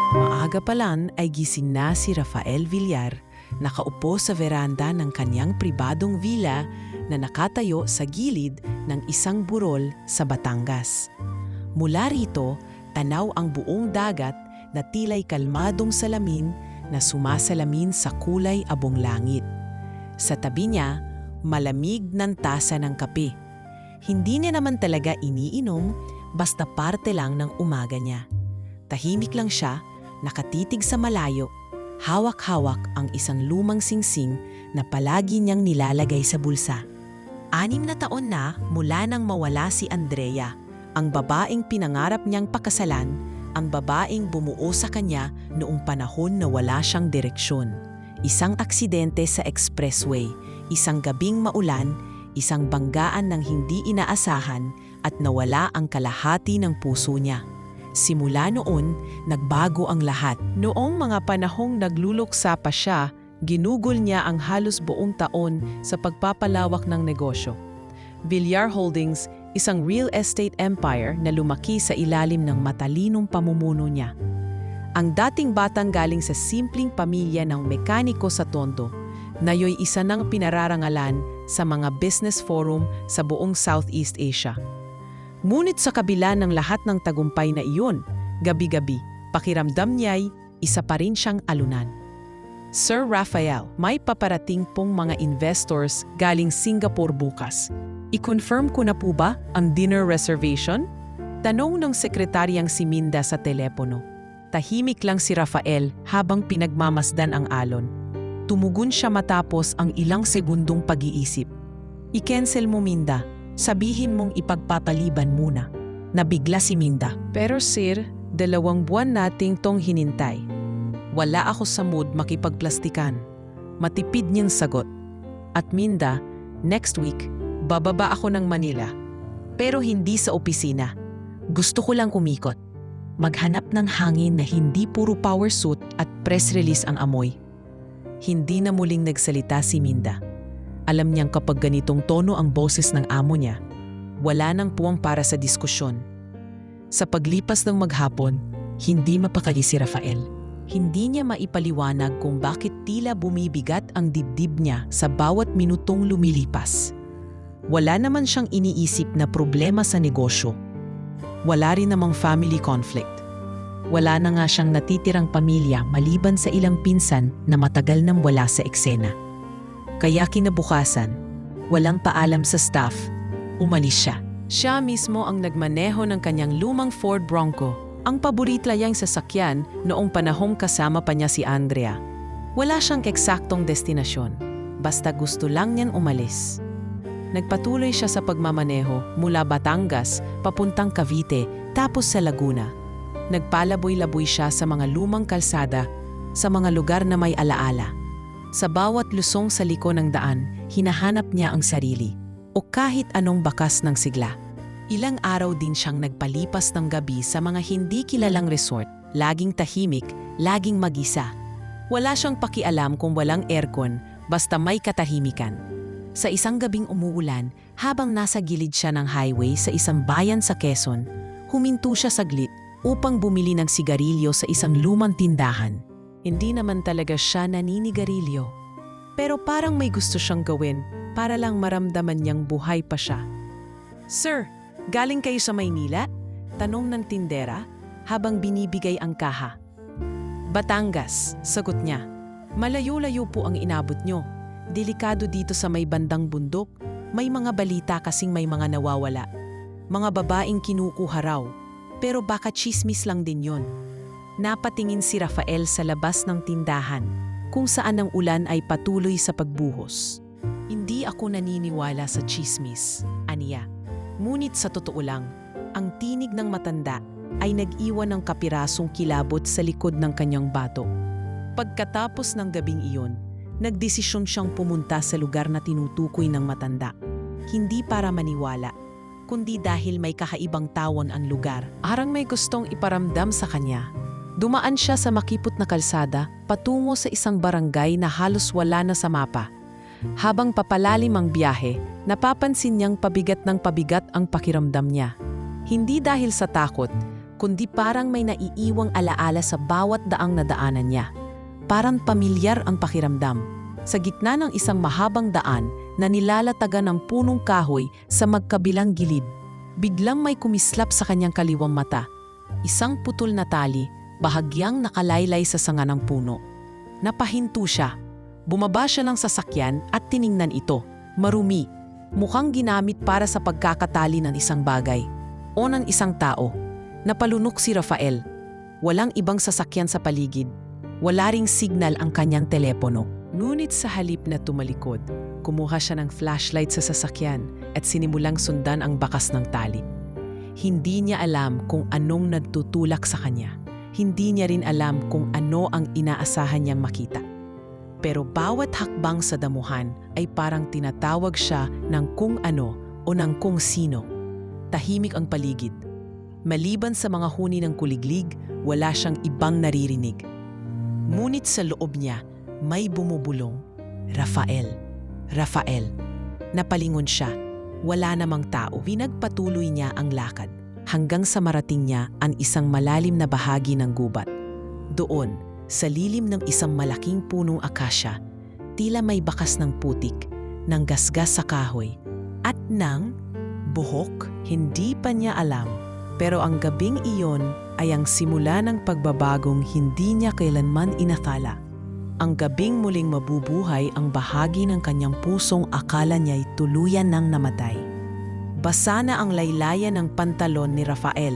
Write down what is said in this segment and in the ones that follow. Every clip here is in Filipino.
Maaga pa lang ay gising na si Rafael Villar, nakaupo sa veranda ng kanyang pribadong villa na nakatayo sa gilid ng isang burol sa Batangas. Mula rito, tanaw ang buong dagat na tila'y kalmadong salamin na sumasalamin sa kulay abong langit. Sa tabi niya, malamig ng tasa ng kape. Hindi niya naman talaga iniinom, basta parte lang ng umaga niya. Tahimik lang siya, nakatitig sa malayo, hawak-hawak ang isang lumang singsing na palagi niyang nilalagay sa bulsa. 6 na taon na mula nang mawala si Andrea, ang babaeng pinangarap niyang pakasalan, ang babaeng bumuo sa kanya noong panahon na wala siyang direksyon. Isang aksidente sa expressway, isang gabing maulan, isang banggaan ng hindi inaasahan at nawala ang kalahati ng puso niya. Simula noon, nagbago ang lahat. Noong mga panahong nagluluksa pa siya, ginugol niya ang halos buong taon sa pagpapalawak ng negosyo. Villar Holdings, isang real estate empire na lumaki sa ilalim ng matalinong pamumuno niya. Ang dating batang galing sa simpleng pamilya ng mekaniko sa Tondo, nayo'y isa ng pinararangalan sa mga business forum sa buong Southeast Asia. Ngunit sa kabila ng lahat ng tagumpay na iyon, gabi-gabi, pakiramdam niya'y isa pa rin siyang alunan. Sir Rafael, may paparating pong mga investors galing Singapore bukas. I-confirm ko na po ba ang dinner reservation? Tanong ng sekretaryang si Minda sa telepono. Tahimik lang si Rafael habang pinagmamasdan ang alon. Tumugon siya matapos ang ilang segundong pag-iisip. I-cancel mo, Minda. Sabihin mong ipagpapaliban muna. Nabigla si Minda. Pero sir, 2 buwan nating tong hinintay. Wala ako sa mood makipagplastikan. Matipid niyang sagot. At Minda, next week, bababa ako ng Manila. Pero hindi sa opisina. Gusto ko lang umikot. Maghanap ng hangin na hindi puro power suit at press release ang amoy. Hindi na muling nagsalita si Minda. Alam niyang kapag ganitong tono ang boses ng amo niya, wala nang puwang para sa diskusyon. Sa paglipas ng maghapon, hindi mapakali si Rafael. Hindi niya maipaliwanag kung bakit tila bumibigat ang dibdib niya sa bawat minutong lumilipas. Wala naman siyang iniisip na problema sa negosyo. Wala rin namang family conflict. Wala na nga siyang natitirang pamilya maliban sa ilang pinsan na matagal nang wala sa eksena. Kaya kinabukasan, walang paalam sa staff, umalis siya. Siya mismo ang nagmaneho ng kanyang lumang Ford Bronco, ang paborito niyang sasakyan noong panahong kasama pa niya si Andrea. Wala siyang eksaktong destinasyon, basta gusto lang niyang umalis. Nagpatuloy siya sa pagmamaneho mula Batangas papuntang Cavite tapos sa Laguna. Nagpalaboy-laboy siya sa mga lumang kalsada, sa mga lugar na may alaala. Sa bawat lusong sa liko ng daan, hinahanap niya ang sarili o kahit anong bakas ng sigla. Ilang araw din siyang nagpalipas ng gabi sa mga hindi kilalang resort, laging tahimik, laging mag-isa. Wala siyang pakialam kung walang aircon, basta may katahimikan. Sa isang gabing umuulan, habang nasa gilid siya ng highway sa isang bayan sa Quezon, huminto siya saglit upang bumili ng sigarilyo sa isang lumang tindahan. Hindi naman talaga siya naninigarilyo. Pero parang may gusto siyang gawin para lang maramdaman niyang buhay pa siya. Sir, galing kayo sa Maynila? Tanong ng tindera habang binibigay ang kaha. Batangas, sagot niya. Malayo-layo po ang inabot niyo. Delikado dito sa may bandang bundok. May mga balita kasing may mga nawawala. Mga babaeng kinukuha raw. Pero baka chismis lang din yon. Napatingin si Rafael sa labas ng tindahan, kung saan ang ulan ay patuloy sa pagbuhos. Hindi ako naniniwala sa chismis, aniya. Ngunit sa totoo lang, ang tinig ng matanda ay nag-iwan ng kapirasong kilabot sa likod ng kanyang bato. Pagkatapos ng gabing iyon, nagdesisyon siyang pumunta sa lugar na tinutukoy ng matanda. Hindi para maniwala, kundi dahil may kakaibang tawon ang lugar. Arang may gustong iparamdam sa kanya. Dumaan siya sa makipot na kalsada patungo sa isang barangay na halos wala na sa mapa. Habang papalalim ang biyahe, napapansin niyang pabigat ng pabigat ang pakiramdam niya. Hindi dahil sa takot, kundi parang may naiiwang alaala sa bawat daang nadaanan niya. Parang pamilyar ang pakiramdam. Sa gitna ng isang mahabang daan na nilalatagan ng punong kahoy sa magkabilang gilid, biglang may kumislap sa kanyang kaliwang mata. Isang putol na tali, bahagyang nakalaylay sa sanga ng puno. Napahinto siya. Bumaba siya ng sasakyan at tiningnan ito. Marumi, mukhang ginamit para sa pagkakatali ng isang bagay o ng isang tao. Napalunok si Rafael. Walang ibang sasakyan sa paligid. Wala ring signal ang kanyang telepono. Ngunit sa halip na tumalikod, kumuha siya ng flashlight sa sasakyan at sinimulang sundan ang bakas ng tali. Hindi niya alam kung anong nagtutulak sa kanya. Hindi niya rin alam kung ano ang inaasahan niyang makita. Pero bawat hakbang sa damuhan ay parang tinatawag siya ng kung ano o ng kung sino. Tahimik ang paligid. Maliban sa mga huni ng kuliglig, wala siyang ibang naririnig. Ngunit sa loob niya, may bumubulong. Rafael. Rafael. Napalingon siya. Wala namang tao. Pinagpatuloy niya ang lakad hanggang sa marating niya ang isang malalim na bahagi ng gubat. Doon, sa lilim ng isang malaking punong akasya, tila may bakas ng putik, ng gasgas sa kahoy, at ng buhok. Hindi pa niya alam. Pero ang gabing iyon ay ang simula ng pagbabagong hindi niya kailanman inakala. Ang gabing muling mabubuhay ang bahagi ng kanyang pusong akala niya'y tuluyan nang namatay. Basa na ang laylayan ng pantalon ni Rafael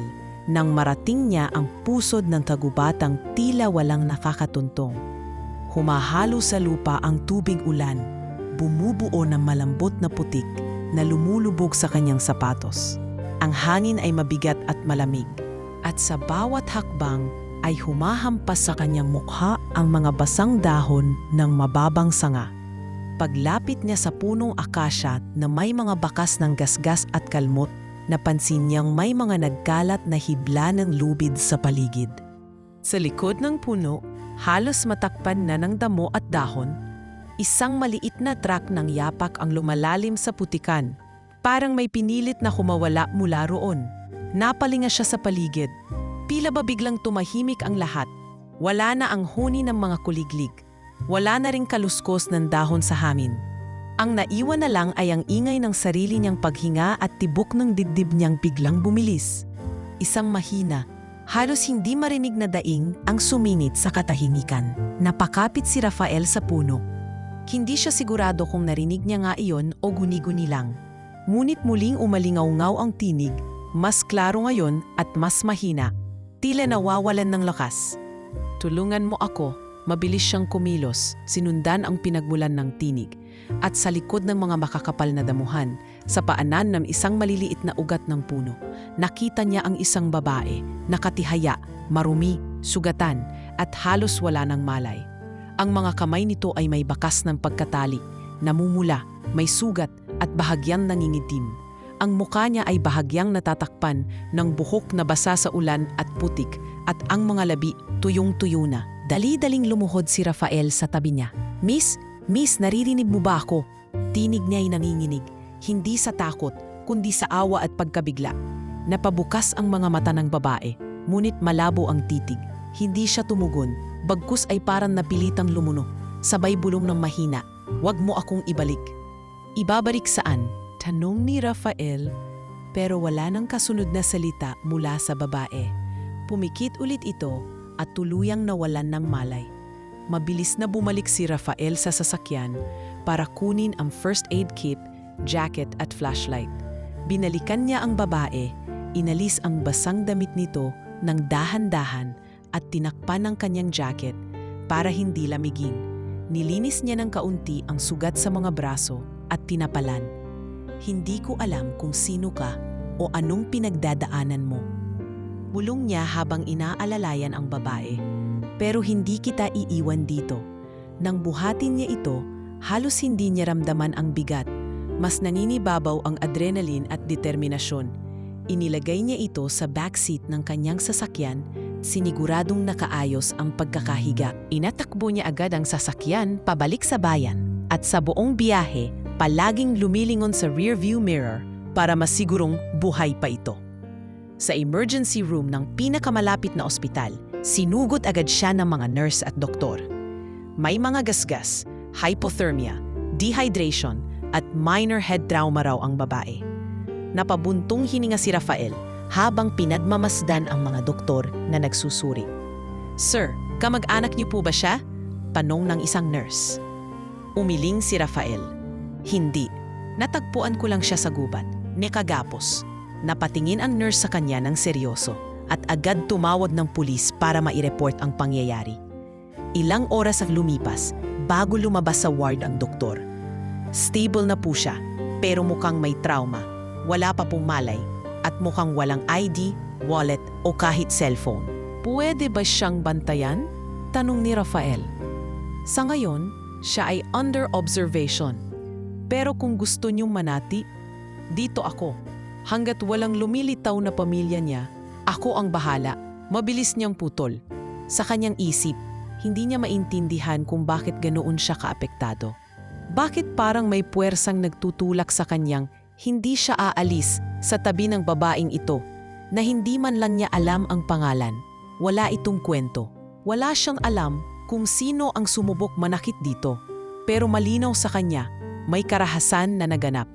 nang marating niya ang pusod ng tagubatang tila walang nakakatuntong. Humahalo sa lupa ang tubig ulan, bumubuo ng malambot na putik na lumulubog sa kanyang sapatos. Ang hangin ay mabigat at malamig, at sa bawat hakbang ay humahampas sa kanyang mukha ang mga basang dahon ng mababang sanga. Paglapit niya sa punong akasya na may mga bakas ng gasgas at kalmot, napansin niyang may mga nagkalat na hibla ng lubid sa paligid. Sa likod ng puno, halos matakpan na ng damo at dahon, isang maliit na trak ng yapak ang lumalalim sa putikan. Parang may pinilit na humawala mula roon. Napalinga siya sa paligid. Tila ba biglang tumahimik ang lahat? Wala na ang huni ng mga kuliglig. Wala na ring kaluskos ng dahon sa hangin. Ang naiwan na lang ay ang ingay ng sarili niyang paghinga at tibok ng dibdib niyang biglang bumilis. Isang mahina, halos hindi marinig na daing ang sumingit sa katahimikan. Napakapit si Rafael sa puno. Hindi siya sigurado kung narinig niya nga iyon o guni-guni lang. Ngunit muling umalingaw-ngaw ang tinig, mas klaro ngayon at mas mahina. Tila nawawalan ng lakas. Tulungan mo ako. Mabilis siyang kumilos, sinundan ang pinagmulan ng tinig. At sa likod ng mga makakapal na damuhan, sa paanan ng isang maliliit na ugat ng puno, nakita niya ang isang babae, nakatihaya, marumi, sugatan, at halos wala ng malay. Ang mga kamay nito ay may bakas ng pagkatali, namumula, may sugat at bahagyang nangingitim. Ang mukha niya ay bahagyang natatakpan ng buhok na basa sa ulan at putik, at ang mga labi tuyong-tuyo na. Dali-daling lumuhod si Rafael sa tabi niya. Miss, naririnig mo ba ako? Tinig niya ay nanginginig, hindi sa takot, kundi sa awa at pagkabigla. Napabukas ang mga mata ng babae, ngunit malabo ang titig. Hindi siya tumugon, bagkus ay parang napilitang lumuno. Sabay bulong ng mahina, "Wag mo akong ibalik." "Ibabalik saan?" tanong ni Rafael, pero wala nang kasunod na salita mula sa babae. Pumikit ulit ito at tuluyang nawalan ng malay. Mabilis na bumalik si Rafael sa sasakyan para kunin ang first aid kit, jacket at flashlight. Binalikan niya ang babae, inalis ang basang damit nito ng dahan-dahan at tinakpan ang kanyang jacket para hindi lamigin. Nilinis niya ng kaunti ang sugat sa mga braso at tinapalan. "Hindi ko alam kung sino ka o anong pinagdadaanan mo." Bulong niya habang inaalalayan ang babae. "Pero hindi kita iiwan dito." Nang buhatin niya ito, halos hindi niya ramdaman ang bigat. Mas naninibabaw ang adrenaline at determinasyon. Inilagay niya ito sa backseat ng kanyang sasakyan, siniguradong nakaayos ang pagkakahiga. Inatakbo niya agad ang sasakyan pabalik sa bayan. At sa buong biyahe, palaging lumilingon sa rearview mirror para masigurong buhay pa ito. Sa emergency room ng pinakamalapit na ospital, sinugod agad siya ng mga nurse at doktor. May mga gasgas, hypothermia, dehydration at minor head trauma raw ang babae. Napabuntong hininga si Rafael habang pinagmamasdan ang mga doktor na nagsusuri. "Sir, kamag-anak niyo po ba siya?" Tanong ng isang nurse. Umiling si Rafael. "Hindi. Natagpuan ko lang siya sa gubat. Nekagapos." Napatingin ang nurse sa kanya ng seryoso at agad tumawag ng pulis para maireport ang pangyayari. Ilang oras ang lumipas bago lumabas sa ward ang doktor. Stable na po siya, pero mukhang may trauma, wala pa pong malay, at mukhang walang ID, wallet o kahit cellphone. "Pwede ba siyang bantayan?" tanong ni Rafael. Sa ngayon, siya ay under observation. Pero kung gusto niyong manati, dito ako. Hanggat walang lumilitaw na pamilya niya, ako ang bahala. Mabilis niyang putol. Sa kanyang isip, hindi niya maintindihan kung bakit ganoon siya kaapektado. Bakit parang may puwersang nagtutulak sa kanyang hindi siya aalis sa tabi ng babaeng ito na hindi man lang niya alam ang pangalan. Wala itong kwento. Wala siyang alam kung sino ang sumubok manakit dito. Pero malinaw sa kanya, may karahasan na naganap.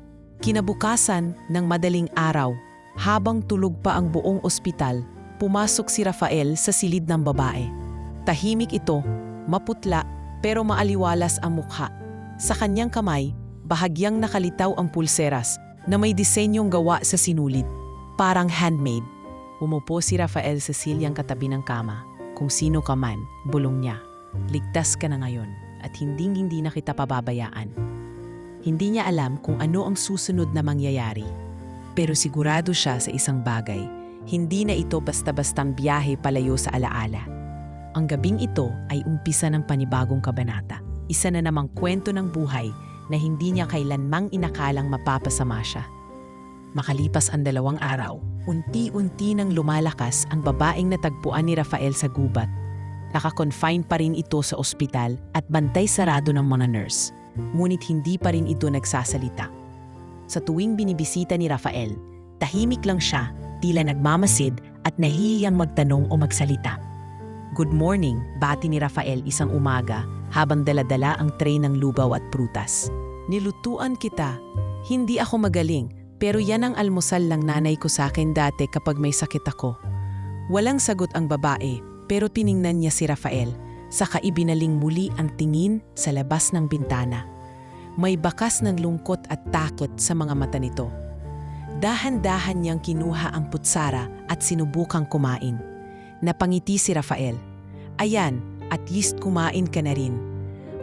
Kinabukasan ng madaling araw, habang tulog pa ang buong ospital, pumasok si Rafael sa silid ng babae. Tahimik ito, maputla pero maaliwalas ang mukha. Sa kanyang kamay, bahagyang nakalitaw ang pulseras na may disenyong gawa sa sinulid, parang handmade. Umupo si Rafael sa silyang katabi ng kama. "Kung sino ka man, bulong niya. Ligtas ka na ngayon at hindi na kita pababayaan." Hindi niya alam kung ano ang susunod na mangyayari. Pero sigurado siya sa isang bagay, hindi na ito basta-bastang biyahe palayo sa alaala. Ang gabing ito ay umpisa ng panibagong kabanata. Isa na namang kwento ng buhay na hindi niya kailanmang inakalang mapapasama siya. Makalipas ang 2 araw, unti-unti nang lumalakas ang babaeng natagpuan ni Rafael sa gubat. Naka-confine pa rin ito sa ospital at bantay sarado ng mga nurse. Ngunit hindi pa rin ito nagsasalita. Sa tuwing binibisita ni Rafael, tahimik lang siya, tila nagmamasid at nahihiyang magtanong o magsalita. "Good morning," bati ni Rafael isang umaga habang daladala ang tray ng lugaw at prutas. "Nilutuan kita. Hindi ako magaling, pero yan ang almusal lang nanay ko sa akin dati kapag may sakit ako." Walang sagot ang babae, pero tiningnan niya si Rafael. Saka ibinaling muli ang tingin sa labas ng bintana. May bakas ng lungkot at takot sa mga mata nito. Dahan-dahan niyang kinuha ang putsara at sinubukang kumain. Napangiti si Rafael. "Ayan, at least kumain ka na rin.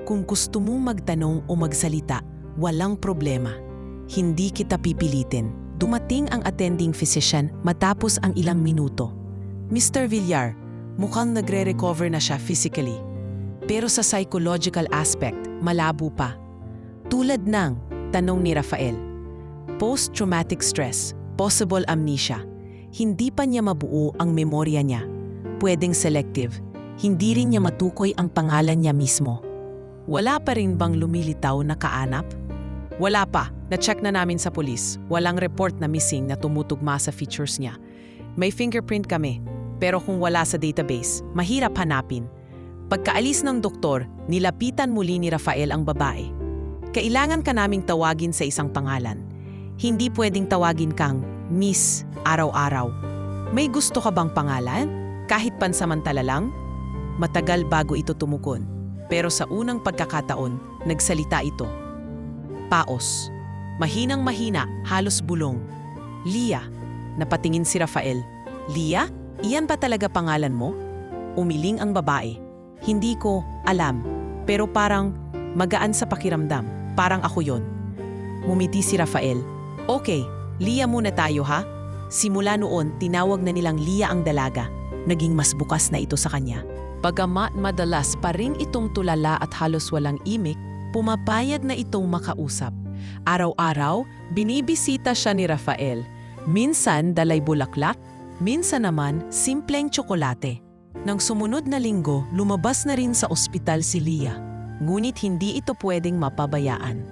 Kung gusto mong magtanong o magsalita, walang problema. Hindi kita pipilitin." Dumating ang attending physician matapos ang ilang minuto. "Mr. Villar, mukhang nagre-recover na siya physically. Pero sa psychological aspect, malabo pa." Tulad ng, tanong ni Rafael, "post-traumatic stress, possible amnesia. Hindi pa niya mabuo ang memorya niya. Pwedeng selective. Hindi rin niya matukoy ang pangalan niya mismo." "Wala pa rin bang lumilitaw na kaanap?" "Wala pa. Na-check na namin sa pulis. Walang report na missing na tumutugma sa features niya. May fingerprint kami. Pero kung wala sa database, mahirap hanapin." Pagkaalis ng doktor, nilapitan muli ni Rafael ang babae. "Kailangan ka naming tawagin sa isang pangalan. Hindi pwedeng tawagin kang Miss araw-araw. May gusto ka bang pangalan? Kahit pansamantala lang?" Matagal bago ito tumugon. Pero sa unang pagkakataon, nagsalita ito. Paos. Mahinang-mahina, halos bulong. "Lia." Napatingin si Rafael. "Lia? Iyan ba talaga pangalan mo?" Umiling ang babae. "Hindi ko alam, pero parang magaan sa pakiramdam. Parang ako yon." Ngumiti si Rafael. "Okay, Lia muna tayo ha." Simula noon, tinawag na nilang Lia ang dalaga. Naging mas bukas na ito sa kanya. Bagamat madalas pa rin itong tulala at halos walang imik, pumapayag na itong makausap. Araw-araw, binibisita siya ni Rafael. Minsan dalay bulaklak, minsan naman simpleng tsokolate. Nang sumunod na linggo, lumabas na rin sa ospital si Lia. Ngunit hindi ito pwedeng mapabayaan.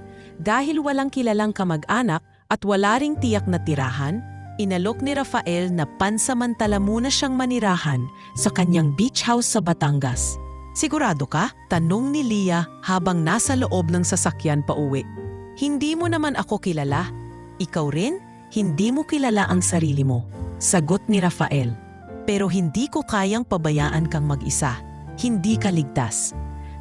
Dahil walang kilalang kamag-anak at wala ring tiyak na tirahan, inalok ni Rafael na pansamantala muna siyang manirahan sa kanyang beach house sa Batangas. "Sigurado ka?" tanong ni Lia habang nasa loob ng sasakyan pauwi. "Hindi mo naman ako kilala. Ikaw rin, hindi mo kilala ang sarili mo," sagot ni Rafael. "Pero hindi ko kayang pabayaan kang mag-isa. Hindi ka ligtas."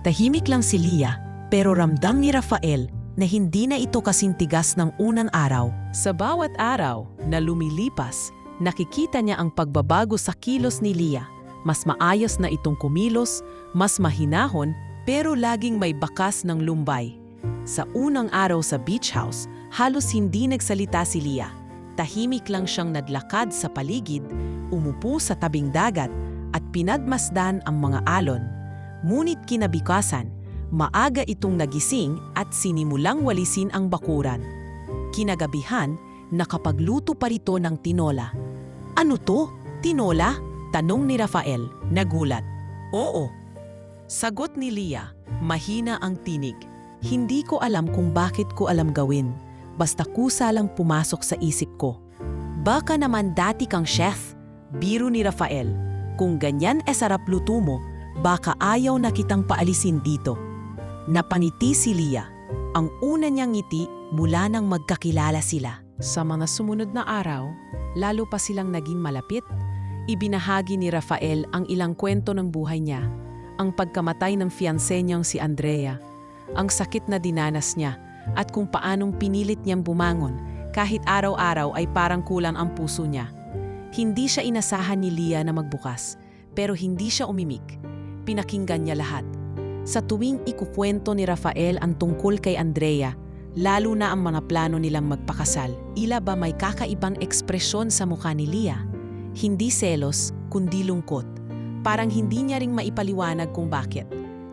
Tahimik lang si Lia, pero ramdam ni Rafael na hindi na ito kasing tigas ng unang araw. Sa bawat araw na lumilipas, nakikita niya ang pagbabago sa kilos ni Lia. Mas maayos na itong kumilos, mas mahinahon, pero laging may bakas ng lumbay. Sa unang araw sa beach house, halos hindi nagsalita si Lia. Tahimik lang siyang naglakad sa paligid, umupo sa tabing dagat at pinagmasdan ang mga alon. Ngunit kinabukasan, maaga itong nagising at sinimulang walisin ang bakuran. Kinagabihan, nakapagluto pa rito ng tinola. "Ano to? Tinola?" tanong ni Rafael, nagulat. "Oo," sagot ni Lia, mahina ang tinig. "Hindi ko alam kung bakit ko alam gawin. Basta kusa lang pumasok sa isip ko." "Baka naman dati kang chef," biro ni Rafael. "Kung ganyan sarap luto mo, baka ayaw na kitang paalisin dito." Napaniti si Lia. Ang una niyang ngiti mula nang magkakilala sila. Sa mga sumunod na araw, lalo pa silang naging malapit. Ibinahagi ni Rafael ang ilang kwento ng buhay niya. Ang pagkamatay ng fiancé niyang si Andrea, ang sakit na dinanas niya, at kung paanong pinilit niyang bumangon kahit araw-araw ay parang kulang ang puso niya. Hindi siya inasahan ni Lia na magbukas, pero hindi siya umimik. Pinakinggan niya lahat. Sa tuwing ikukwento ni Rafael ang tungkol kay Andrea, lalo na ang mga plano nilang magpakasal, ila ba may kakaibang ekspresyon sa mukha ni Lia? Hindi selos, kundi lungkot. Parang hindi niya ring maipaliwanag kung bakit.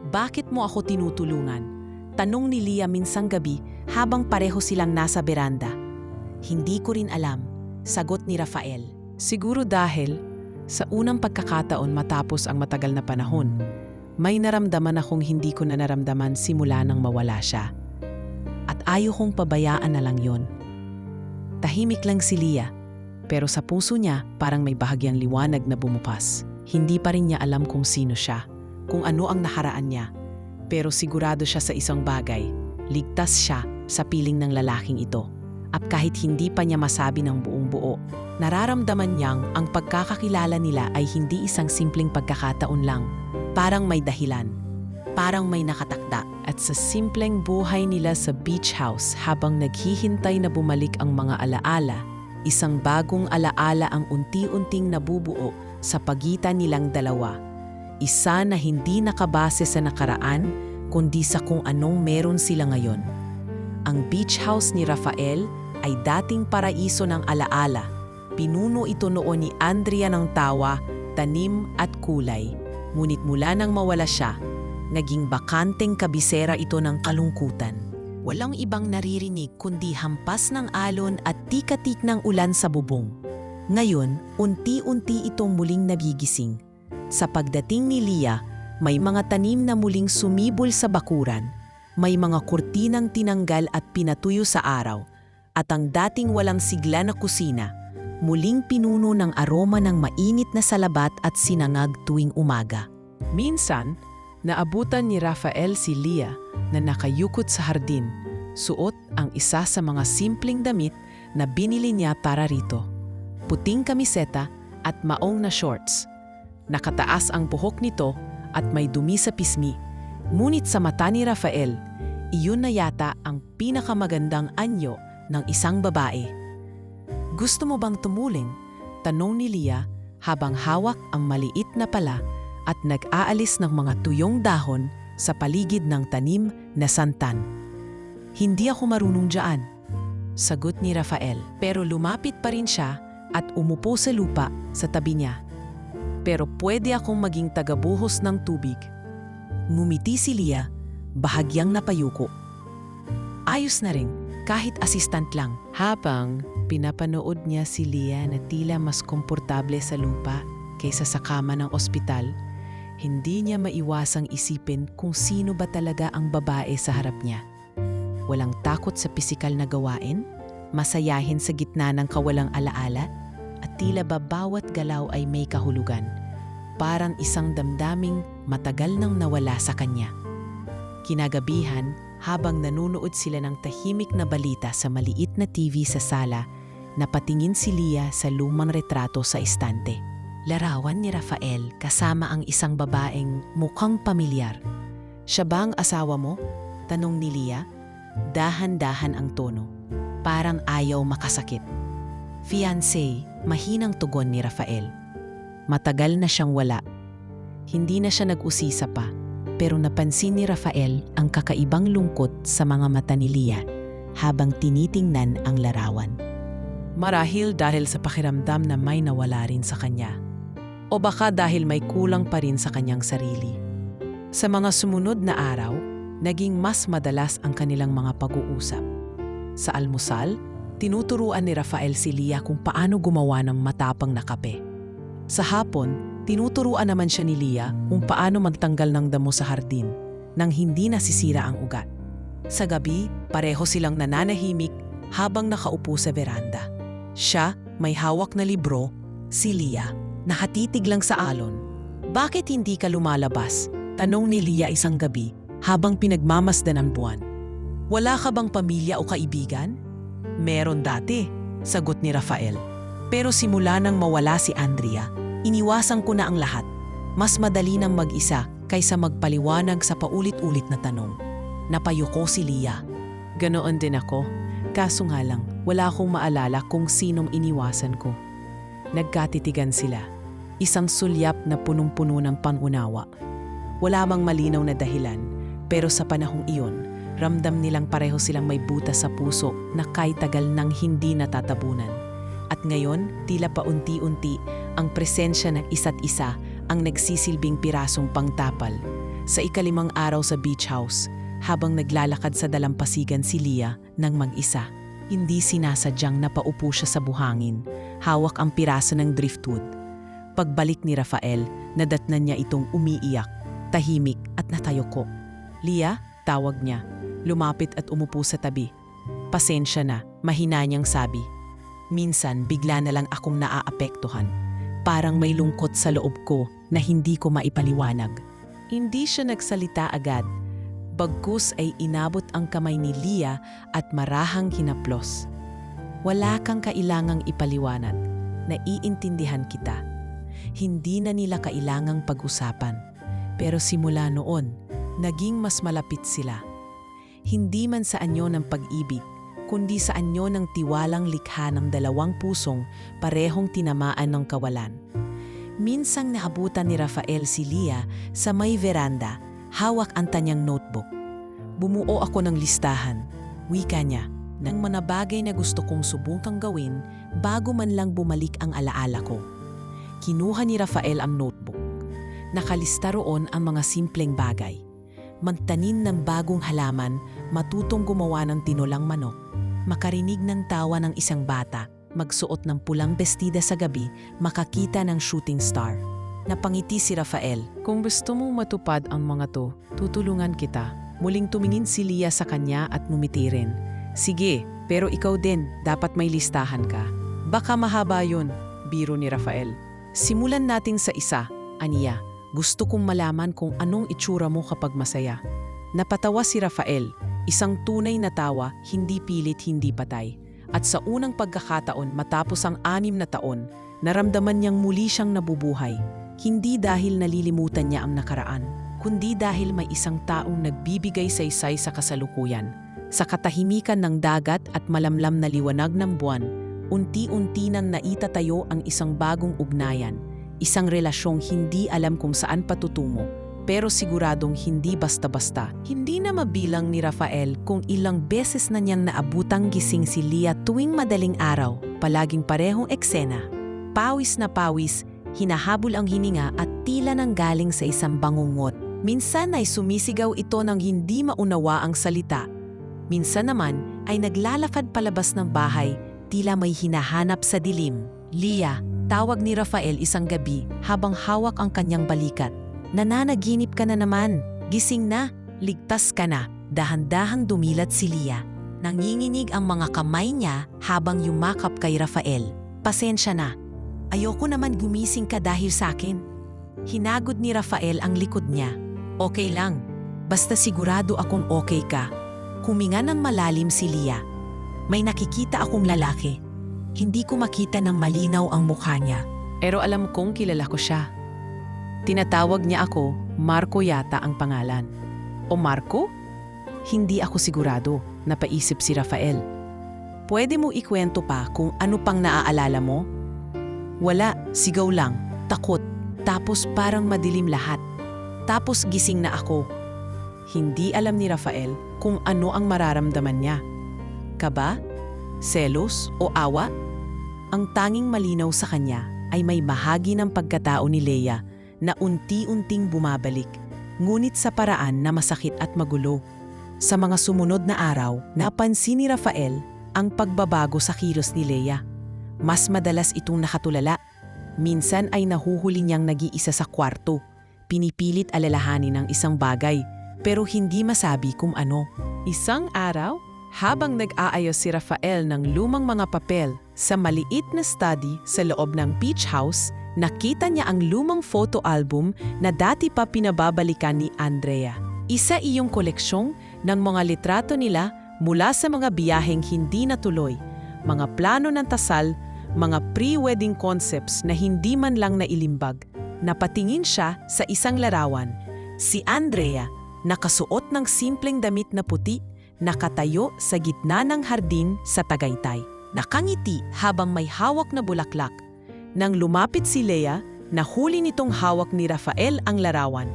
"Bakit mo ako tinutulungan?" tanong ni Lia minsang gabi habang pareho silang nasa beranda. "Hindi ko rin alam," sagot ni Rafael. "Siguro dahil sa unang pagkakataon matapos ang matagal na panahon, may naramdaman akong hindi ko na naramdaman simula nang mawala siya. At ayaw kong pabayaan na lang yon." Tahimik lang si Lia, pero sa puso niya parang may bahagyang liwanag na bumukas. Hindi pa rin niya alam kung sino siya, kung ano ang nakaraan niya. Pero sigurado siya sa isang bagay, ligtas siya sa piling ng lalaking ito. At kahit hindi pa niya masabi ng buong buo, nararamdaman niyang ang pagkakakilala nila ay hindi isang simpleng pagkakataon lang. Parang may dahilan, parang may nakatakda. At sa simpleng buhay nila sa beach house habang naghihintay na bumalik ang mga alaala, isang bagong alaala ang unti-unting nabubuo sa pagitan nilang dalawa. Isa na hindi nakabase sa nakaraan, kundi sa kung anong meron sila ngayon. Ang beach house ni Rafael ay dating paraiso ng alaala. Pinuno ito noon ni Andrea ng tawa, tanim at kulay. Ngunit mula nang mawala siya, naging bakanteng kabisera ito ng kalungkutan. Walang ibang naririnig kundi hampas ng alon at tikatik ng ulan sa bubong. Ngayon, unti-unti itong muling nagigising. Sa pagdating ni Lia, may mga tanim na muling sumibol sa bakuran. May mga kurtinang tinanggal at pinatuyo sa araw. At ang dating walang sigla na kusina, muling pinuno ng aroma ng mainit na salabat at sinangag tuwing umaga. Minsan, naabutan ni Rafael si Lia na nakayukot sa hardin, suot ang isa sa mga simpleng damit na binili niya para rito. Puting kamiseta at maong na shorts. Nakataas ang buhok nito at may dumi sa pisngi. Ngunit sa mata ni Rafael, iyon na yata ang pinakamagandang anyo ng isang babae. "Gusto mo bang tumulong?" tanong ni Lia habang hawak ang maliit na pala at nag-aalis ng mga tuyong dahon sa paligid ng tanim na santan. "Hindi ako marunong dyan," sagot ni Rafael. Pero lumapit pa rin siya at umupo sa lupa sa tabi niya. "Pero pwede akong maging tagabuhos ng tubig." Ngumiti si Lia, bahagyang napayuko. Ayos na rin, kahit assistant lang. Habang pinapanood niya si Lia na tila mas komportable sa lupa kaysa sa kama ng ospital, Hindi niya maiwasang isipin kung sino ba talaga ang babae sa harap niya. Walang takot sa pisikal na gawain, masayahin sa gitna ng kawalang alaala, at tila ba bawat galaw ay may kahulugan. Parang isang damdaming matagal nang nawala sa kanya. Kinagabihan, habang nanunood sila ng tahimik na balita sa maliit na TV sa sala, napatingin si Leah sa lumang retrato sa estante. Larawan ni Rafael kasama ang isang babaeng mukhang pamilyar. "Siya ba ang asawa mo?" tanong ni Leah. Dahan-dahan ang tono. Parang ayaw makasakit. "Fiancé," mahinang tugon ni Rafael. Matagal na siyang wala. Hindi na siya nag-usisa pa, pero napansin ni Rafael ang kakaibang lungkot sa mga mata ni Leah habang tinitingnan ang larawan. Marahil dahil sa pakiramdam na may nawala rin sa kanya. O baka dahil may kulang pa rin sa kanyang sarili. Sa mga sumunod na araw, naging mas madalas ang kanilang mga pag-uusap. Sa almusal, tinuturuan ni Rafael si Leah kung paano gumawa ng matapang na kape. Sa hapon, tinuturuan naman siya ni Leah kung paano magtanggal ng damo sa hardin nang hindi nasisira ang ugat. Sa gabi, pareho silang nananahimik habang nakaupo sa veranda. Siya may hawak na libro, si Leah nakatitig lang sa alon. "Bakit hindi ka lumalabas?" tanong ni Leah isang gabi habang pinagmamasdan ang buwan. "Wala ka bang pamilya o kaibigan?" "Meron dati," sagot ni Rafael. "Pero simula nang mawala si Andrea, iniwasan ko na ang lahat. Mas madali nang mag-isa kaysa magpaliwanag sa paulit-ulit na tanong." Napayuko si Leah. "Ganoon din ako. Kaso nga lang, wala akong maalala kung sinong iniwasan ko." Nagkatitigan sila. Isang sulyap na punong-puno ng pangunawa. Wala mang malinaw na dahilan, pero sa panahong iyon, ramdam nilang pareho silang may butas sa puso na kahit tagal nang hindi natatabunan. At ngayon, tila paunti-unti, ang presensya ng isa't isa ang nagsisilbing pirasong pangtapal. Sa ikalimang araw sa beach house, habang naglalakad sa dalampasigan si Leah nang mag-isa, hindi sinasadyang napaupo siya sa buhangin, hawak ang piraso ng driftwood. Pagbalik ni Rafael, nadatnan niya itong umiiyak, tahimik at natayuko. "Leah," tawag niya. Lumapit at umupo sa tabi. "Pasensya na," mahina niyang sabi. "Minsan bigla na lang akong naaapektuhan. Parang may lungkot sa loob ko na hindi ko maipaliwanag." Hindi siya nagsalita agad. Bagkus ay inabot ang kamay ni Leah at marahang hinaplos. "Wala kang kailangang ipaliwanag. Naiintindihan kita. Hindi na nila kailangang pag-usapan. Pero simula noon, naging mas malapit sila. Hindi man sa anyo ng pag-ibig, kundi sa anyo ng tiwalang likha ng dalawang pusong parehong tinamaan ng kawalan." Minsang naabutan ni Rafael si Leah sa may veranda, hawak ang tanyang notebook. "Bumuo ako ng listahan," wika niya, "ng mga bagay na gusto kong subukang gawin bago man lang bumalik ang alaala ko." Kinuha ni Rafael ang notebook. Nakalista roon ang mga simpleng bagay. Magtanim ng bagong halaman, matutong gumawa ng tinulang manok, makarinig ng tawa ng isang bata, magsuot ng pulang bestida sa gabi, makakita ng shooting star. Napangiti si Rafael. "Kung gusto mong matupad ang mga to, tutulungan kita." Muling tumingin si Leah sa kanya at ngumiti rin. "Sige, pero ikaw din, dapat may listahan ka." "Baka mahaba yun," biro ni Rafael. "Simulan natin sa isa," aniya. "Gusto kong malaman kung anong itsura mo kapag masaya." Napatawa si Rafael, isang tunay na tawa, hindi pilit, hindi patay. At sa unang pagkakataon matapos ang 6 na taon, naramdaman niyang muli siyang nabubuhay. Hindi dahil nalilimutan niya ang nakaraan, kundi dahil may isang taong nagbibigay saysay sa kasalukuyan. Sa katahimikan ng dagat at malamlam na liwanag ng buwan, unti-unti nang naitatayo ang isang bagong ugnayan, isang relasyong hindi alam kung saan patutungo, pero siguradong hindi basta-basta. Hindi na mabilang ni Rafael kung ilang beses na niyang naabutang gising si Leah tuwing madaling araw, palaging parehong eksena. Pawis na pawis, hinahabol ang hininga at tila nang galing sa isang bangungot. Minsan ay sumisigaw ito nang hindi maunawa ang salita. Minsan naman ay naglalakad palabas ng bahay, tila may hinahanap sa dilim. "Leah," tawag ni Rafael isang gabi habang hawak ang kanyang balikat. nananaginip ka na naman. Gising na, ligtas ka na. Dahan-dahang dumilat si Lia. Nanginginig ang mga kamay niya habang yumakap kay Rafael. Pasensya na. Ayoko naman gumising ka dahil sa akin. Hinagod ni Rafael ang likod niya. Okay lang. Basta sigurado akong okay ka. Huminga ng malalim si Lia. May nakikita akong lalaki. Hindi ko makita ng malinaw ang mukha niya. Pero alam kong kilala ko siya. Tinatawag niya ako, Marco yata ang pangalan. O Marco? Hindi ako sigurado, napaisip si Rafael. Pwede mo ikwento pa kung ano pang naaalala mo? Wala, sigaw lang, takot, tapos parang madilim lahat. Tapos gising na ako. Hindi alam ni Rafael kung ano ang mararamdaman niya. Kaba? Selos o awa? Ang tanging malinaw sa kanya ay may bahagi ng pagkatao ni Leia na unti-unting bumabalik, ngunit sa paraan na masakit at magulo. Sa mga sumunod na araw, napansin ni Rafael ang pagbabago sa kilos ni Leia. Mas madalas itong nakatulala. Minsan ay nahuhuli niyang nag-iisa sa kwarto. Pinipilit alalahanin ang isang bagay, pero hindi masabi kung ano. Isang araw, habang nag-aayos si Rafael ng lumang mga papel sa maliit na study sa loob ng beach house, nakita niya ang lumang photo album na dati pa pinababalikan ni Andrea. Isa iyong koleksyong ng mga litrato nila mula sa mga biyaheng hindi natuloy, mga plano ng tasal, mga pre-wedding concepts na hindi man lang nailimbag. Napatingin siya sa isang larawan. Si Andrea, nakasuot ng simpleng damit na puti, nakatayo sa gitna ng hardin sa Tagaytay. Nakangiti habang may hawak na bulaklak. Nang lumapit si Leia, nahuli nitong hawak ni Rafael ang larawan.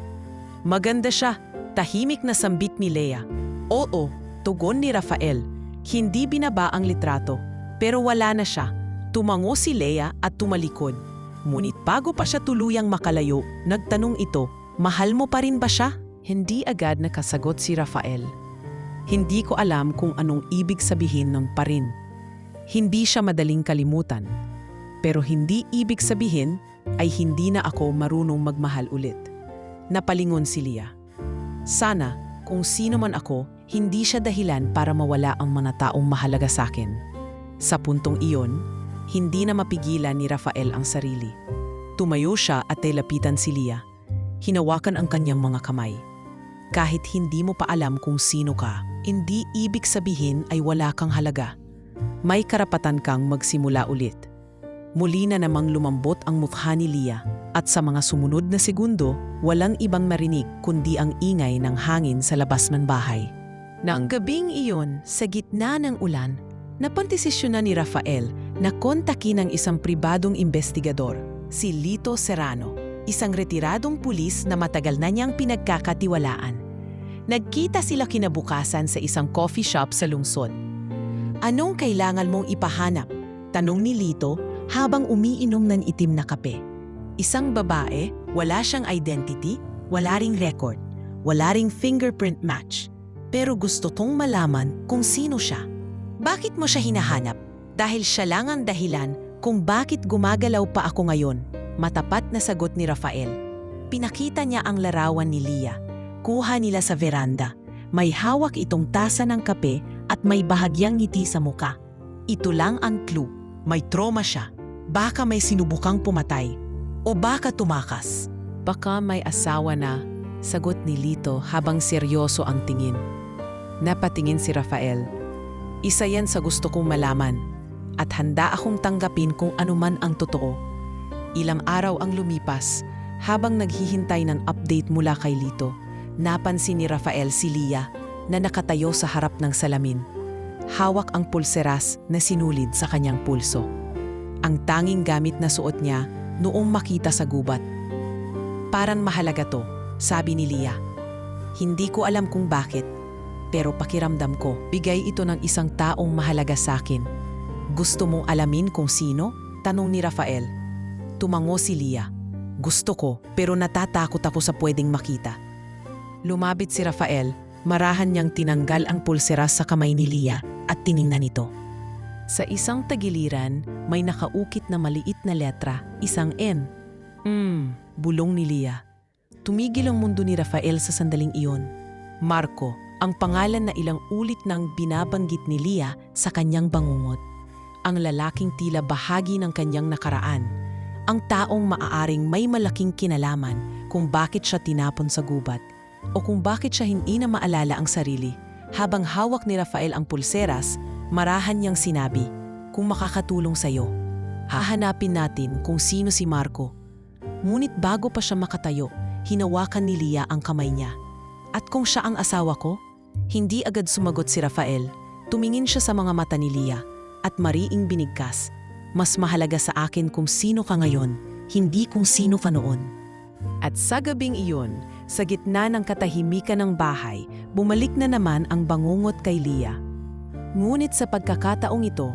Maganda siya, tahimik na sambit ni Leia. Oo, tugon ni Rafael. Hindi binaba ang litrato, pero wala na siya. Tumango si Leia at tumalikod. Ngunit bago pa siya tuluyang makalayo, nagtanong ito, mahal mo pa rin ba siya? Hindi agad nakasagot si Rafael. Hindi ko alam kung anong ibig sabihin ng parin. Hindi siya madaling kalimutan. Pero hindi ibig sabihin ay hindi na ako marunong magmahal ulit. Napalingon si Lia. Sana, kung sino man ako, hindi siya dahilan para mawala ang mga taong mahalaga sa akin. Sa puntong iyon, hindi na mapigilan ni Rafael ang sarili. Tumayo siya at lapitan si Lia. Hinawakan ang kanyang mga kamay. Kahit hindi mo pa alam kung sino ka, hindi ibig sabihin ay wala kang halaga. May karapatan kang magsimula ulit. Muli na namang lumambot ang mukha ni Lia at sa mga sumunod na segundo, walang ibang marinig kundi ang ingay ng hangin sa labas ng bahay. Nang gabing iyon, sa gitna ng ulan, napandesisyonan ni Rafael na kontakin ang isang pribadong investigador, si Lito Serrano, isang retiradong pulis na matagal na niyang pinagkakatiwalaan. Nagkita sila kinabukasan sa isang coffee shop sa lungsod. Anong kailangan mong ipahanap? Tanong ni Lito habang umiinom ng itim na kape. Isang babae, wala siyang identity, wala ring record, wala ring fingerprint match. Pero gusto kong malaman kung sino siya. Bakit mo siya hinahanap? Dahil siya lang ang dahilan kung bakit gumagalaw pa ako ngayon. Matapat na sagot ni Rafael. Pinakita niya ang larawan ni Lia. Kuha nila sa veranda. May hawak itong tasa ng kape at may bahagyang ngiti sa muka. Ito lang ang clue. May trauma siya. Baka may sinubukang pumatay. O baka tumakas. Baka may asawa na, sagot ni Lito habang seryoso ang tingin. Napatingin si Rafael. Isa yan sa gusto kong malaman at handa akong tanggapin kung anuman ang totoo. Ilang araw ang lumipas habang naghihintay ng update mula kay Lito. Napansin ni Rafael si Lia na nakatayo sa harap ng salamin. Hawak ang pulseras na sinulid sa kanyang pulso. Ang tanging gamit na suot niya noong makita sa gubat. Parang mahalaga to, sabi ni Lia. Hindi ko alam kung bakit, pero pakiramdam ko, bigay ito ng isang taong mahalaga sa akin. Gusto mong alamin kung sino? Tanong ni Rafael. Tumango si Lia. Gusto ko, pero natatakot ako sa pwedeng makita. Lumapit si Rafael, marahan niyang tinanggal ang pulseras sa kamay ni Lia at tiningnan ito. Sa isang tagiliran, may nakaukit na maliit na letra, isang N. Bulong ni Lia. Tumigil ang mundo ni Rafael sa sandaling iyon. Marco, ang pangalan na ilang ulit nang binabanggit ni Leah sa kanyang bangungot. Ang lalaking tila bahagi ng kanyang nakaraan. Ang taong maaaring may malaking kinalaman kung bakit siya tinapon sa gubat o kung bakit siya hindi na maalala ang sarili. Habang hawak ni Rafael ang pulseras, marahan niyang sinabi, "Kung makakatulong sa'yo, hahanapin natin kung sino si Marco." Ngunit bago pa siya makatayo, hinawakan ni Leah ang kamay niya. "At kung siya ang asawa ko?" Hindi agad sumagot si Rafael. Tumingin siya sa mga mata ni Leah at mariing binigkas, "Mas mahalaga sa akin kung sino ka ngayon, hindi kung sino ka noon." At sa gabing iyon, sa gitna ng katahimikan ng bahay, bumalik na naman ang bangungot kay Leah. Ngunit sa pagkakataong ito,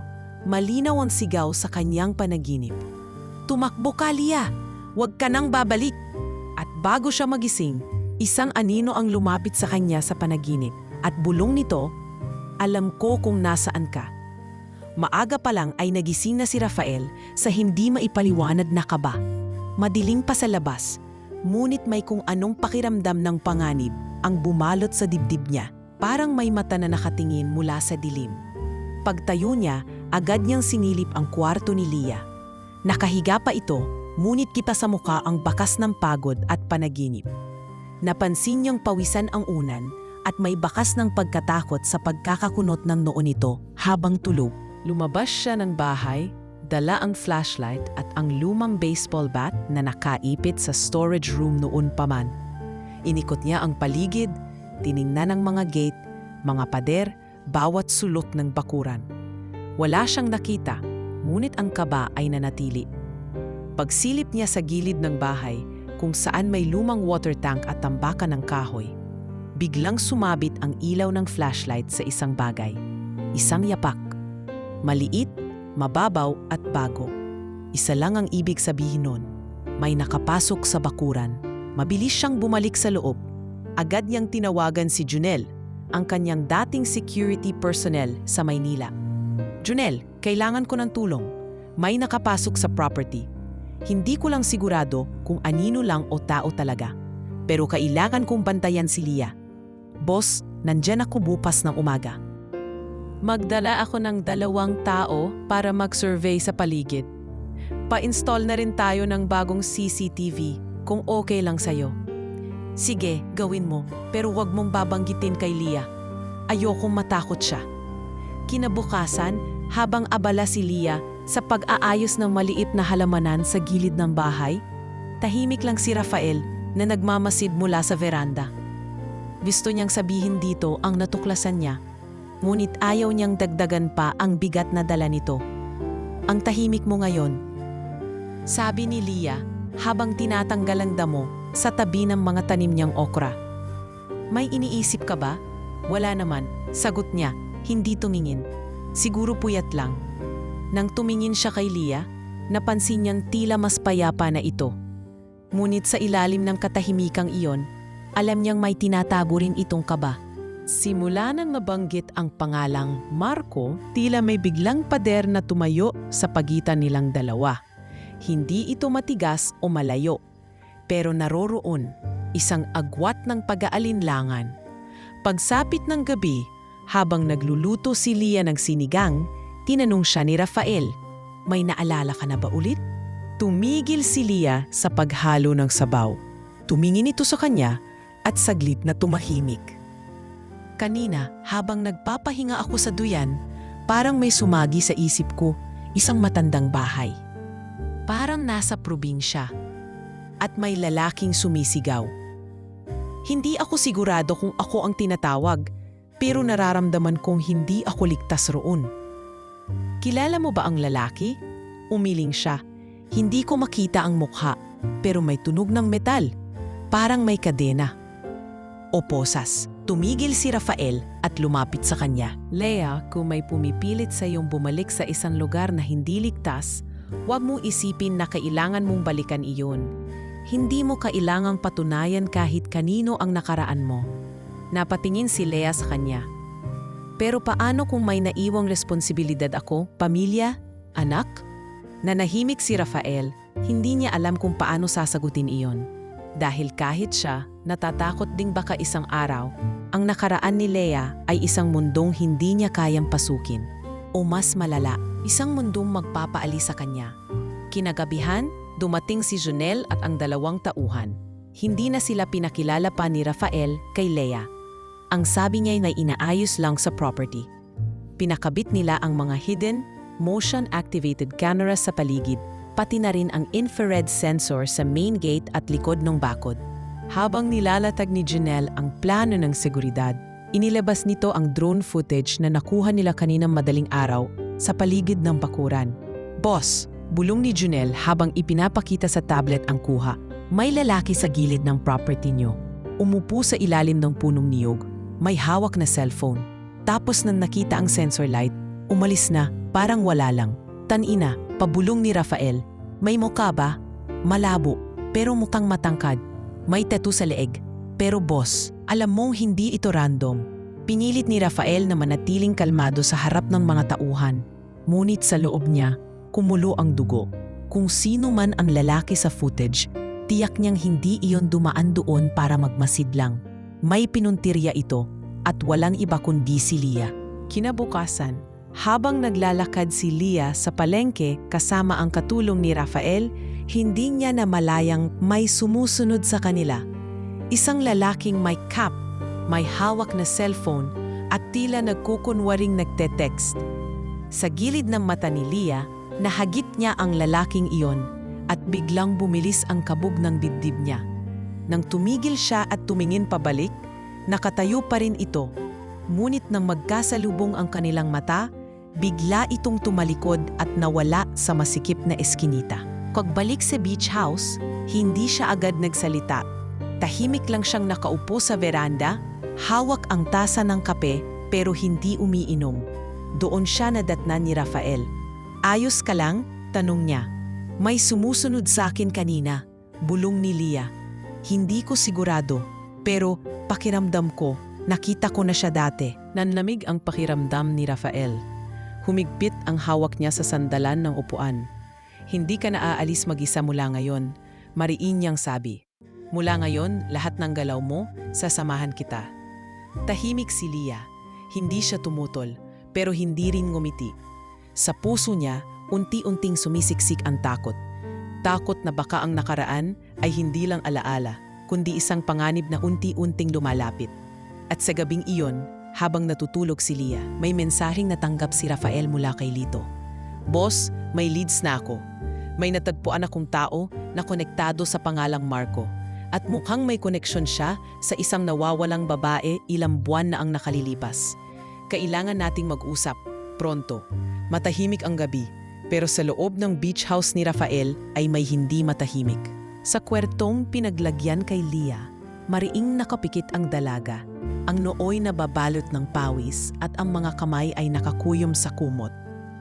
malinaw ang sigaw sa kanyang panaginip. "Tumakbo ka, Leah! Huwag ka nang babalik!" At bago siya magising, isang anino ang lumapit sa kanya sa panaginip at bulong nito, "Alam ko kung nasaan ka." Maaga pa lang ay nagising na si Rafael sa hindi maipaliwanag na kaba. Madilim pa sa labas, ngunit may kung anong pakiramdam ng panganib ang bumalot sa dibdib niya, parang may mata na nakatingin mula sa dilim. Pagtayo niya, agad niyang sinilip ang kwarto ni Leah. Nakahiga pa ito, ngunit kita sa muka ang bakas ng pagod at panaginip. Napansin niyang pawisan ang unan at may bakas ng pagkatakot sa pagkakakunot ng noo nito habang tulog. Lumabas siya ng bahay, dala ang flashlight at ang lumang baseball bat na nakaipit sa storage room noon pa man. Inikot niya ang paligid, tiningnan ang mga gate, mga pader, bawat sulok ng bakuran. Wala siyang nakita, ngunit ang kaba ay nanatili. Pagsilip niya sa gilid ng bahay, kung saan may lumang water tank at tambakan ng kahoy, biglang sumabit ang ilaw ng flashlight sa isang bagay. Isang yapak. Maliit, mababaw at bago. Isa lang ang ibig sabihin nun. May nakapasok sa bakuran. Mabilis siyang bumalik sa loob. Agad niyang tinawagan si Junel, ang kanyang dating security personnel sa Maynila. "Junel, kailangan ko ng tulong. May nakapasok sa property. Hindi ko lang sigurado kung anino lang o tao talaga. Pero kailangan kong bantayan si Leah. Boss, nandyan ako bukas ng umaga." Magdala ako ng 2 tao para mag-survey sa paligid. Pa-install na rin tayo ng bagong CCTV kung okay lang sa'yo. "Sige, gawin mo, pero wag mong babanggitin kay Leah. Ayokong matakot siya." Kinabukasan, habang abala si Leah sa pag-aayos ng maliit na halamanan sa gilid ng bahay, tahimik lang si Rafael na nagmamasid mula sa veranda. Gusto niyang sabihin dito ang natuklasan niya, ngunit ayaw niyang dagdagan pa ang bigat na dala nito. "Ang tahimik mo ngayon," sabi ni Leah habang tinatanggal ang damo sa tabi ng mga tanim niyang okra. "May iniisip ka ba?" "Wala naman," sagot niya, hindi tumingin. "Siguro puyat lang." Nang tumingin siya kay Leah, napansin niyang tila mas payapa na ito. Ngunit sa ilalim ng katahimikang iyon, alam niyang may tinatago rin itong kaba. Simula nang nabanggit ang pangalang Marco, tila may biglang pader na tumayo sa pagitan nilang dalawa. Hindi ito matigas o malayo, pero naroroon, isang agwat ng pag-aalinlangan. Pagsapit ng gabi, habang nagluluto si Leah ng sinigang, tinanong siya ni Rafael, "May naalala ka na ba ulit?" Tumigil si Leah sa paghalo ng sabaw. Tumingin ito sa kanya at saglit na tumahimik. "Kanina, habang nagpapahinga ako sa duyan, parang may sumagi sa isip ko, isang matandang bahay. Parang nasa probinsya. At may lalaking sumisigaw. Hindi ako sigurado kung ako ang tinatawag, pero nararamdaman kong hindi ako ligtas roon." "Kilala mo ba ang lalaki?" Umiling siya. "Hindi ko makita ang mukha, pero may tunog ng metal. Parang may kadena." O posas. Tumigil si Rafael at lumapit sa kanya. "Leah, kung may pumipilit sa iyong bumalik sa isang lugar na hindi ligtas, huwag mong isipin na kailangan mong balikan iyon. Hindi mo kailangang patunayan kahit kanino ang nakaraan mo." Napatingin si Leah sa kanya. "Pero paano kung may naiwang responsibilidad ako, pamilya, anak?" Nanahimik si Rafael, hindi niya alam kung paano sasagutin iyon. Dahil kahit siya, natatakot ding baka isang araw, ang nakaraan ni Leia ay isang mundong hindi niya kayang pasukin. O mas malala, isang mundong magpapaalis sa kanya. Kinagabihan, dumating si Junel at ang 2 tauhan. Hindi na sila pinakilala pa ni Rafael kay Leia. Ang sabi niya ay inaayos lang sa property. Pinakabit nila ang mga hidden, motion-activated camera sa paligid, pati na rin ang infrared sensor sa main gate at likod ng bakod. Habang nilalatag ni Junel ang plano ng seguridad, inilabas nito ang drone footage na nakuha nila kaninang madaling araw sa paligid ng bakuran. "Boss," bulong ni Junel habang ipinapakita sa tablet ang kuha. "May lalaki sa gilid ng property nyo. Umupo sa ilalim ng punong niyog. May hawak na cellphone. Tapos nang nakita ang sensor light, umalis na, parang wala lang." "Tanina," pabulong ni Rafael. "May mukha ba?" "Malabo, pero mukhang matangkad. May tattoo sa leeg. Pero boss, alam mong hindi ito random." Pinilit ni Rafael na manatiling kalmado sa harap ng mga tauhan. Ngunit sa loob niya, kumulo ang dugo. Kung sino man ang lalaki sa footage, tiyak niyang hindi iyon dumaan doon para magmasid lang. May pinuntirya ito at walang iba kundi si Leia. Kinabukasan, habang naglalakad si Leia sa palengke kasama ang katulong ni Rafael, hindi niya namalayang may sumusunod sa kanila. Isang lalaking may cap, may hawak na cellphone at tila nagkukunwaring nagte-text. Sa gilid ng mata ni Leia, nahagit niya ang lalaking iyon at biglang bumilis ang kabog ng dibdib niya. Nang tumigil siya at tumingin pabalik, nakatayo pa rin ito. Ngunit nang magkasalubong ang kanilang mata, bigla itong tumalikod at nawala sa masikip na eskinita. Pagbalik sa beach house, hindi siya agad nagsalita. Tahimik lang siyang nakaupo sa veranda, hawak ang tasa ng kape pero hindi umiinom. Doon siya nadatnan ni Rafael. "Ayos ka lang?" tanong niya. "May sumusunod sa akin kanina," bulong ni Leia. "Hindi ko sigurado, pero pakiramdam ko, nakita ko na siya dati." Nanlamig ang pakiramdam ni Rafael. Humigpit ang hawak niya sa sandalan ng upuan. "Hindi ka na aalis mag-isa mula ngayon," mariin niyang sabi. "Mula ngayon, lahat ng galaw mo, sasamahan kita." Tahimik si Leia. Hindi siya tumutol, pero hindi rin ngumiti. Sa puso niya, unti-unting sumisiksik ang takot. Takot na baka ang nakaraan ay hindi lang alaala, kundi isang panganib na unti-unting lumalapit. At sa gabing iyon, habang natutulog si Leia, may mensaheng natanggap si Rafael mula kay Lito. "Boss, may leads na ako. May natagpuan akong tao na konektado sa pangalang Marco. At mukhang may koneksyon siya sa isang nawawalang babae ilang buwan na ang nakalilipas. Kailangan nating mag-usap, pronto." Matahimik ang gabi, pero sa loob ng beach house ni Rafael ay may hindi matahimik. Sa kwertong pinaglagyan kay Leia, mariing nakapikit ang dalaga. Ang nooy na babalot ng pawis at ang mga kamay ay nakakuyom sa kumot.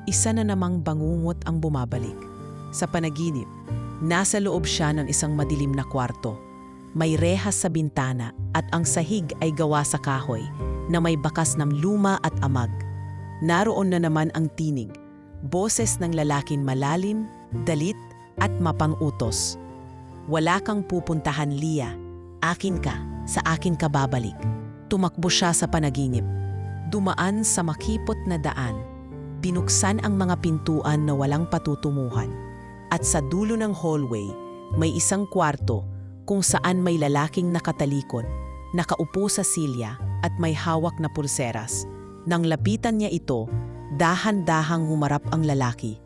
Isa na namang bangungot ang bumabalik. Sa panaginip, nasa loob siya ng isang madilim na kwarto. May rehas sa bintana at ang sahig ay gawa sa kahoy na may bakas ng luma at amag. Naroon na naman ang tinig, boses ng lalaking malalim, dalit at mapang-utos. "Wala kang pupuntahan, Leia. Akin ka, sa akin ka babalik." Tumakbo siya sa panaginip. Dumaan sa makipot na daan. Binuksan ang mga pintuan na walang patutunguhan. At sa dulo ng hallway, may isang kwarto kung saan may lalaking nakatalikod, nakaupo sa silya at may hawak na pulseras. Nang lapitan niya ito, dahan-dahang humarap ang lalaki,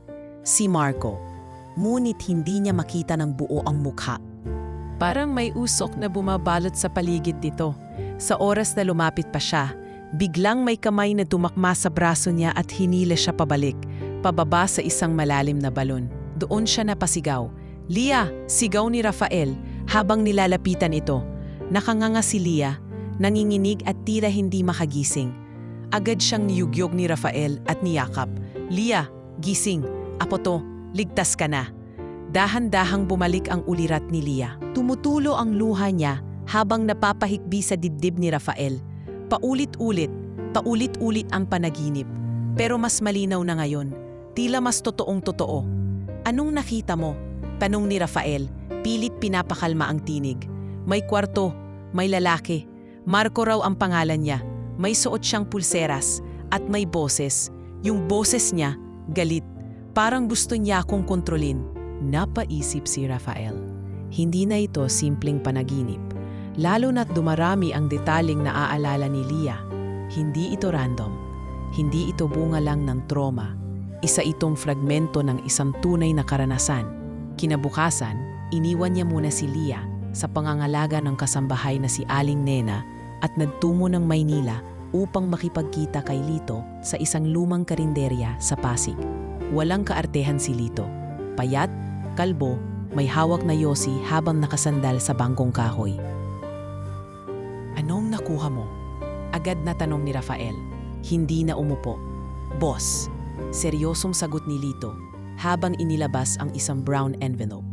si Marco. Ngunit hindi niya makita ng buo ang mukha. Parang may usok na bumabalot sa paligid nito. Sa oras na lumapit pa siya, biglang may kamay na tumakma sa braso niya at hinila siya pabalik, pababa sa isang malalim na balon. Doon siya napasigaw. "Leia!" Sigaw ni Rafael habang nilalapitan ito. Nakanganga si Leia, nanginginig at tila hindi makagising. Agad siyang niyugyog ni Rafael at niyakap. "Leia, gising! Apo to, ligtas ka na!" Dahan-dahang bumalik ang ulirat ni Leia. Tumutulo ang luha niya habang napapahikbi sa dibdib ni Rafael. Paulit-ulit ang panaginip. Pero mas malinaw na ngayon. Tila mas totoong-totoo. "Anong nakita mo?" tanong ni Rafael, pilit pinapakalma ang tinig. May kwarto, may lalaki. Marco raw ang pangalan niya. May suot siyang pulseras at may boses. Yung boses niya, galit. Parang gusto niya akong kontrolin. Napaisip si Rafael. Hindi na ito simpleng panaginip. Lalo na't dumarami ang detaling naaalala ni Lia. Hindi ito random. Hindi ito bunga lang ng trauma. Isa itong fragmento ng isang tunay na karanasan. Kinabukasan, iniwan niya muna si Lia sa pangangalaga ng kasambahay na si Aling Nena at nagtungo ng Maynila upang makipagkita kay Lito sa isang lumang karinderya sa Pasig. Walang kaartehan si Lito. Payat, kalbo, may hawak na yosi habang nakasandal sa bangkong kahoy. Anong nakuha mo? Agad na tanong ni Rafael. Hindi na umupo. Boss, seryosong sagot ni Lito habang inilabas ang isang brown envelope.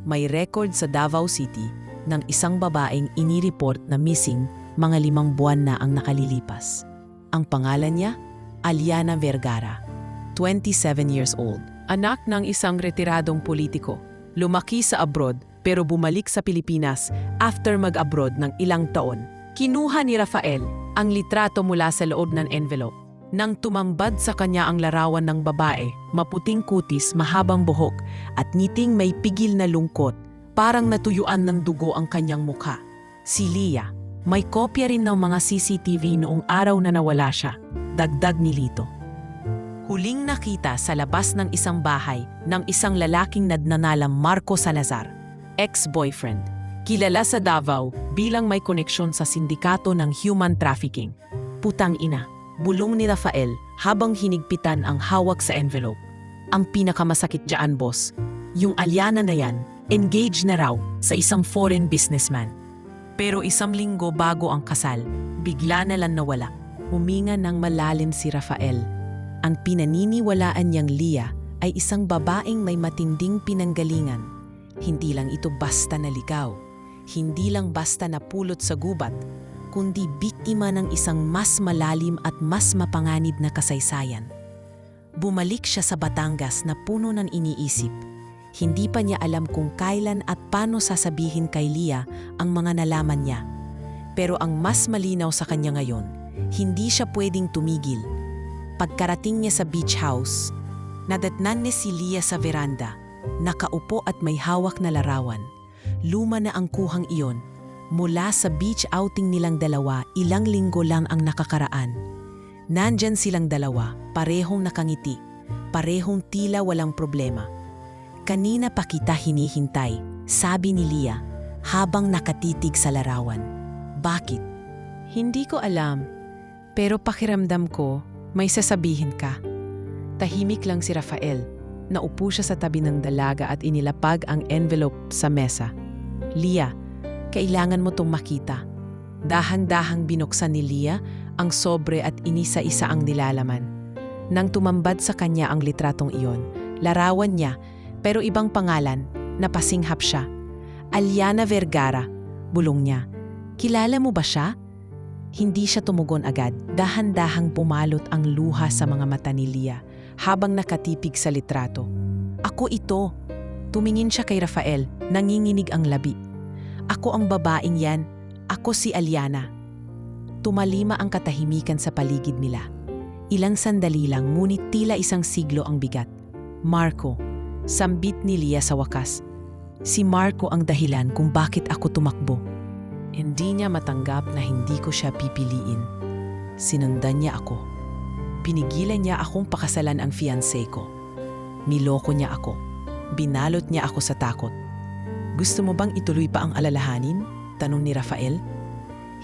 May record sa Davao City ng isang babaeng inireport na missing mga 5 buwan na ang nakalilipas. Ang pangalan niya, Aliana Vergara, 27 years old. Anak ng isang retiradong politiko. Lumaki sa abroad pero bumalik sa Pilipinas after mag-abroad ng ilang taon. Kinuha ni Rafael ang litrato mula sa loob ng envelope. Nang tumambad sa kanya ang larawan ng babae, maputing kutis, mahabang buhok at ngiting may pigil na lungkot, parang natuyuan ng dugo ang kanyang mukha. Si Lia, may kopya rin ng mga CCTV noong araw na nawala siya, dagdag ni Lito. Huling nakita sa labas ng isang bahay ng isang lalaking nagnanalang Marco Salazar, ex-boyfriend, kilala sa Davao bilang may koneksyon sa sindikato ng human trafficking. Putang ina. Bulong ni Rafael habang hinigpitan ang hawak sa envelope. Ang pinakamasakit dyan, boss, yung Aliana na yan, engaged na raw sa isang foreign businessman. Pero 1 linggo bago ang kasal, bigla na lang nawala. Huminga ng malalim si Rafael. Ang pinaniniwalaan niyang Lia ay isang babaeng may matinding pinanggalingan. Hindi lang ito basta naligaw. Hindi lang basta napulot sa gubat, kundi biktima ng isang mas malalim at mas mapanganib na kasaysayan. Bumalik siya sa Batangas na puno ng iniisip. Hindi pa niya alam kung kailan at paano sasabihin kay Lia ang mga nalaman niya. Pero ang mas malinaw sa kanya ngayon, hindi siya pwedeng tumigil. Pagkarating niya sa beach house, nadatnan niya si Lia sa veranda, nakaupo at may hawak na larawan. Luma na ang kuhang iyon. Mula sa beach outing nilang dalawa, ilang linggo lang ang nakakaraan. Nandyan silang dalawa, parehong nakangiti, parehong tila walang problema. Kanina pa kita hinihintay, sabi ni Lia, habang nakatitig sa larawan. Bakit? Hindi ko alam, pero pakiramdam ko, may sasabihin ka. Tahimik lang si Rafael. Naupo siya sa tabi ng dalaga at inilapag ang envelope sa mesa. Lia, kailangan mo tong makita. Dahan-dahang binuksan ni Lia ang sobre at inisa-isa ang nilalaman. Nang tumambad sa kanya ang litratong iyon, larawan niya pero ibang pangalan, napasinghap siya. Aliana Vergara, bulong niya. Kilala mo ba siya? Hindi siya tumugon agad. Dahan-dahang pumalot ang luha sa mga mata ni Lia habang nakatipig sa litrato. Ako ito. Tumingin siya kay Rafael, nanginginig ang labi. Ako ang babaeng yan. Ako si Aliana. Tumalima ang katahimikan sa paligid nila. Ilang sandali lang ngunit tila isang siglo ang bigat. Marco, sambit ni Lia sa wakas. Si Marco ang dahilan kung bakit ako tumakbo. Hindi niya matanggap na hindi ko siya pipiliin. Sinundan niya ako. Pinigilan niya akong pakasalan ang fiancé ko. Niloko niya ako. Binalot niya ako sa takot. Gusto mo bang ituloy pa ang alalahanin? Tanong ni Rafael.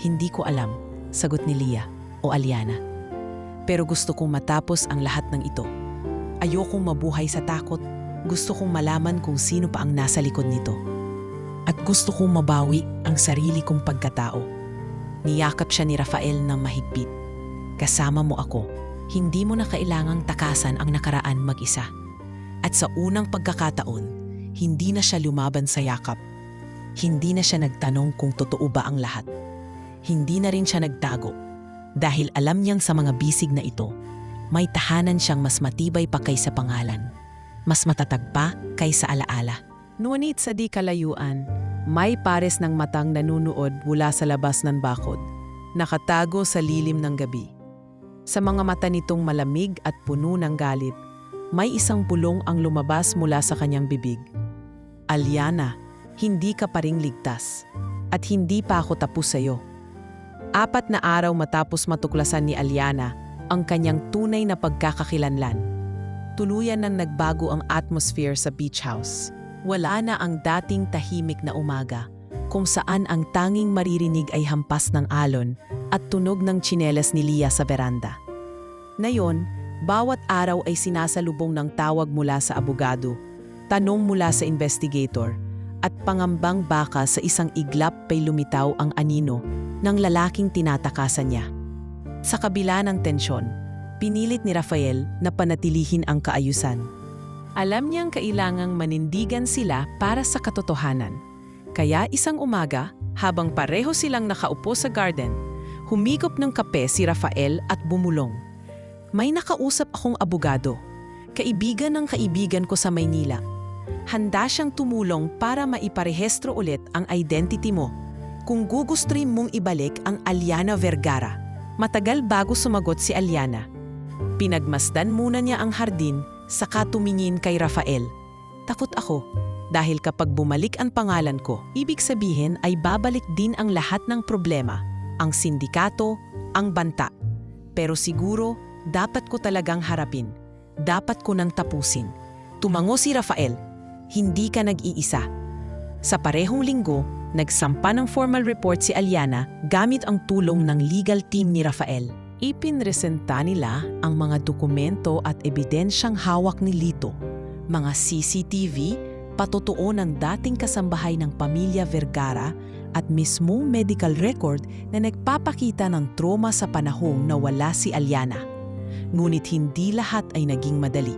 Hindi ko alam, sagot ni Lia o Aliana. Pero gusto kong matapos ang lahat ng ito. Ayokong mabuhay sa takot. Gusto kong malaman kung sino pa ang nasa likod nito. At gusto kong mabawi ang sarili kong pagkatao. Niyakap siya ni Rafael ng mahigpit. Kasama mo ako. Hindi mo na kailangang takasan ang nakaraan mag-isa. At sa unang pagkakataon, hindi na siya lumaban sa yakap. Hindi na siya nagtanong kung totoo ba ang lahat. Hindi na rin siya nagtago. Dahil alam niyang sa mga bisig na ito, may tahanan siyang mas matibay pa kaysa pangalan. Mas matatag pa kaysa alaala. Ngunit sa di kalayuan, May pares ng matang nanunood mula sa labas ng bakod, nakatago sa lilim ng gabi. Sa mga mata nitong malamig at puno ng galit, may isang bulong ang lumabas mula sa kanyang bibig. Alyana, hindi ka pa ring ligtas, at hindi pa ako tapos sa'yo. 4 na araw matapos matuklasan ni Alyana ang kanyang tunay na pagkakakilanlan, tuluyan nang nagbago ang atmosphere sa beach house. Wala na ang dating tahimik na umaga, kung saan ang tanging maririnig ay hampas ng alon at tunog ng tsinelas ni Leah sa beranda. Ngayon, bawat araw ay sinasalubong ng tawag mula sa abogado, tanong mula sa investigator, at pangambang baka sa isang iglap pa'y lumitaw ang anino ng lalaking tinatakasan niya. Sa kabila ng tensyon, pinilit ni Rafael na panatilihin ang kaayusan. Alam niyang kailangang manindigan sila para sa katotohanan. Kaya isang umaga, habang pareho silang nakaupo sa garden, humigop ng kape si Rafael at bumulong. May nakausap akong abogado, kaibigan ng kaibigan ko sa Maynila. Handa siyang tumulong para maiparehistro ulit ang identity mo kung gugustuhin mong ibalik ang Alyana Vergara. Matagal bago sumagot si Alyana. Pinagmasdan muna niya ang hardin saka tumingin kay Rafael. Takot ako dahil kapag bumalik ang pangalan ko, ibig sabihin ay babalik din ang lahat ng problema, ang sindikato, ang banta. Pero siguro, dapat ko talagang harapin. Dapat ko nang tapusin. Tumango si Rafael. Hindi ka nag-iisa. Sa parehong linggo, nagsampa ng formal report si Alyana gamit ang tulong ng legal team ni Rafael. Ipinresenta nila ang mga dokumento at ebidensyang hawak ni Lito, mga CCTV, patotoo ng dating kasambahay ng pamilya Vergara at mismong medical record na nagpapakita ng trauma sa panahong nawala si Alyana. Ngunit hindi lahat ay naging madali.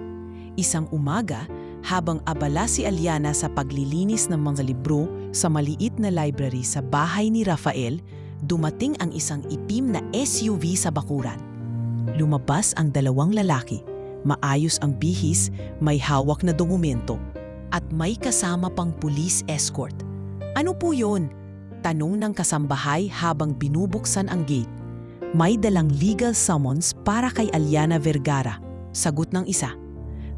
Isang umaga, habang abala si Alyana sa paglilinis ng mga libro sa maliit na library sa bahay ni Rafael, dumating ang isang itim na SUV sa bakuran. Lumabas ang 2 lalaki, maayos ang bihis, may hawak na dokumento, at may kasama pang police escort. Ano po yun? Tanong ng kasambahay habang binubuksan ang gate. May dalang legal summons para kay Alyana Vergara. Sagot ng isa.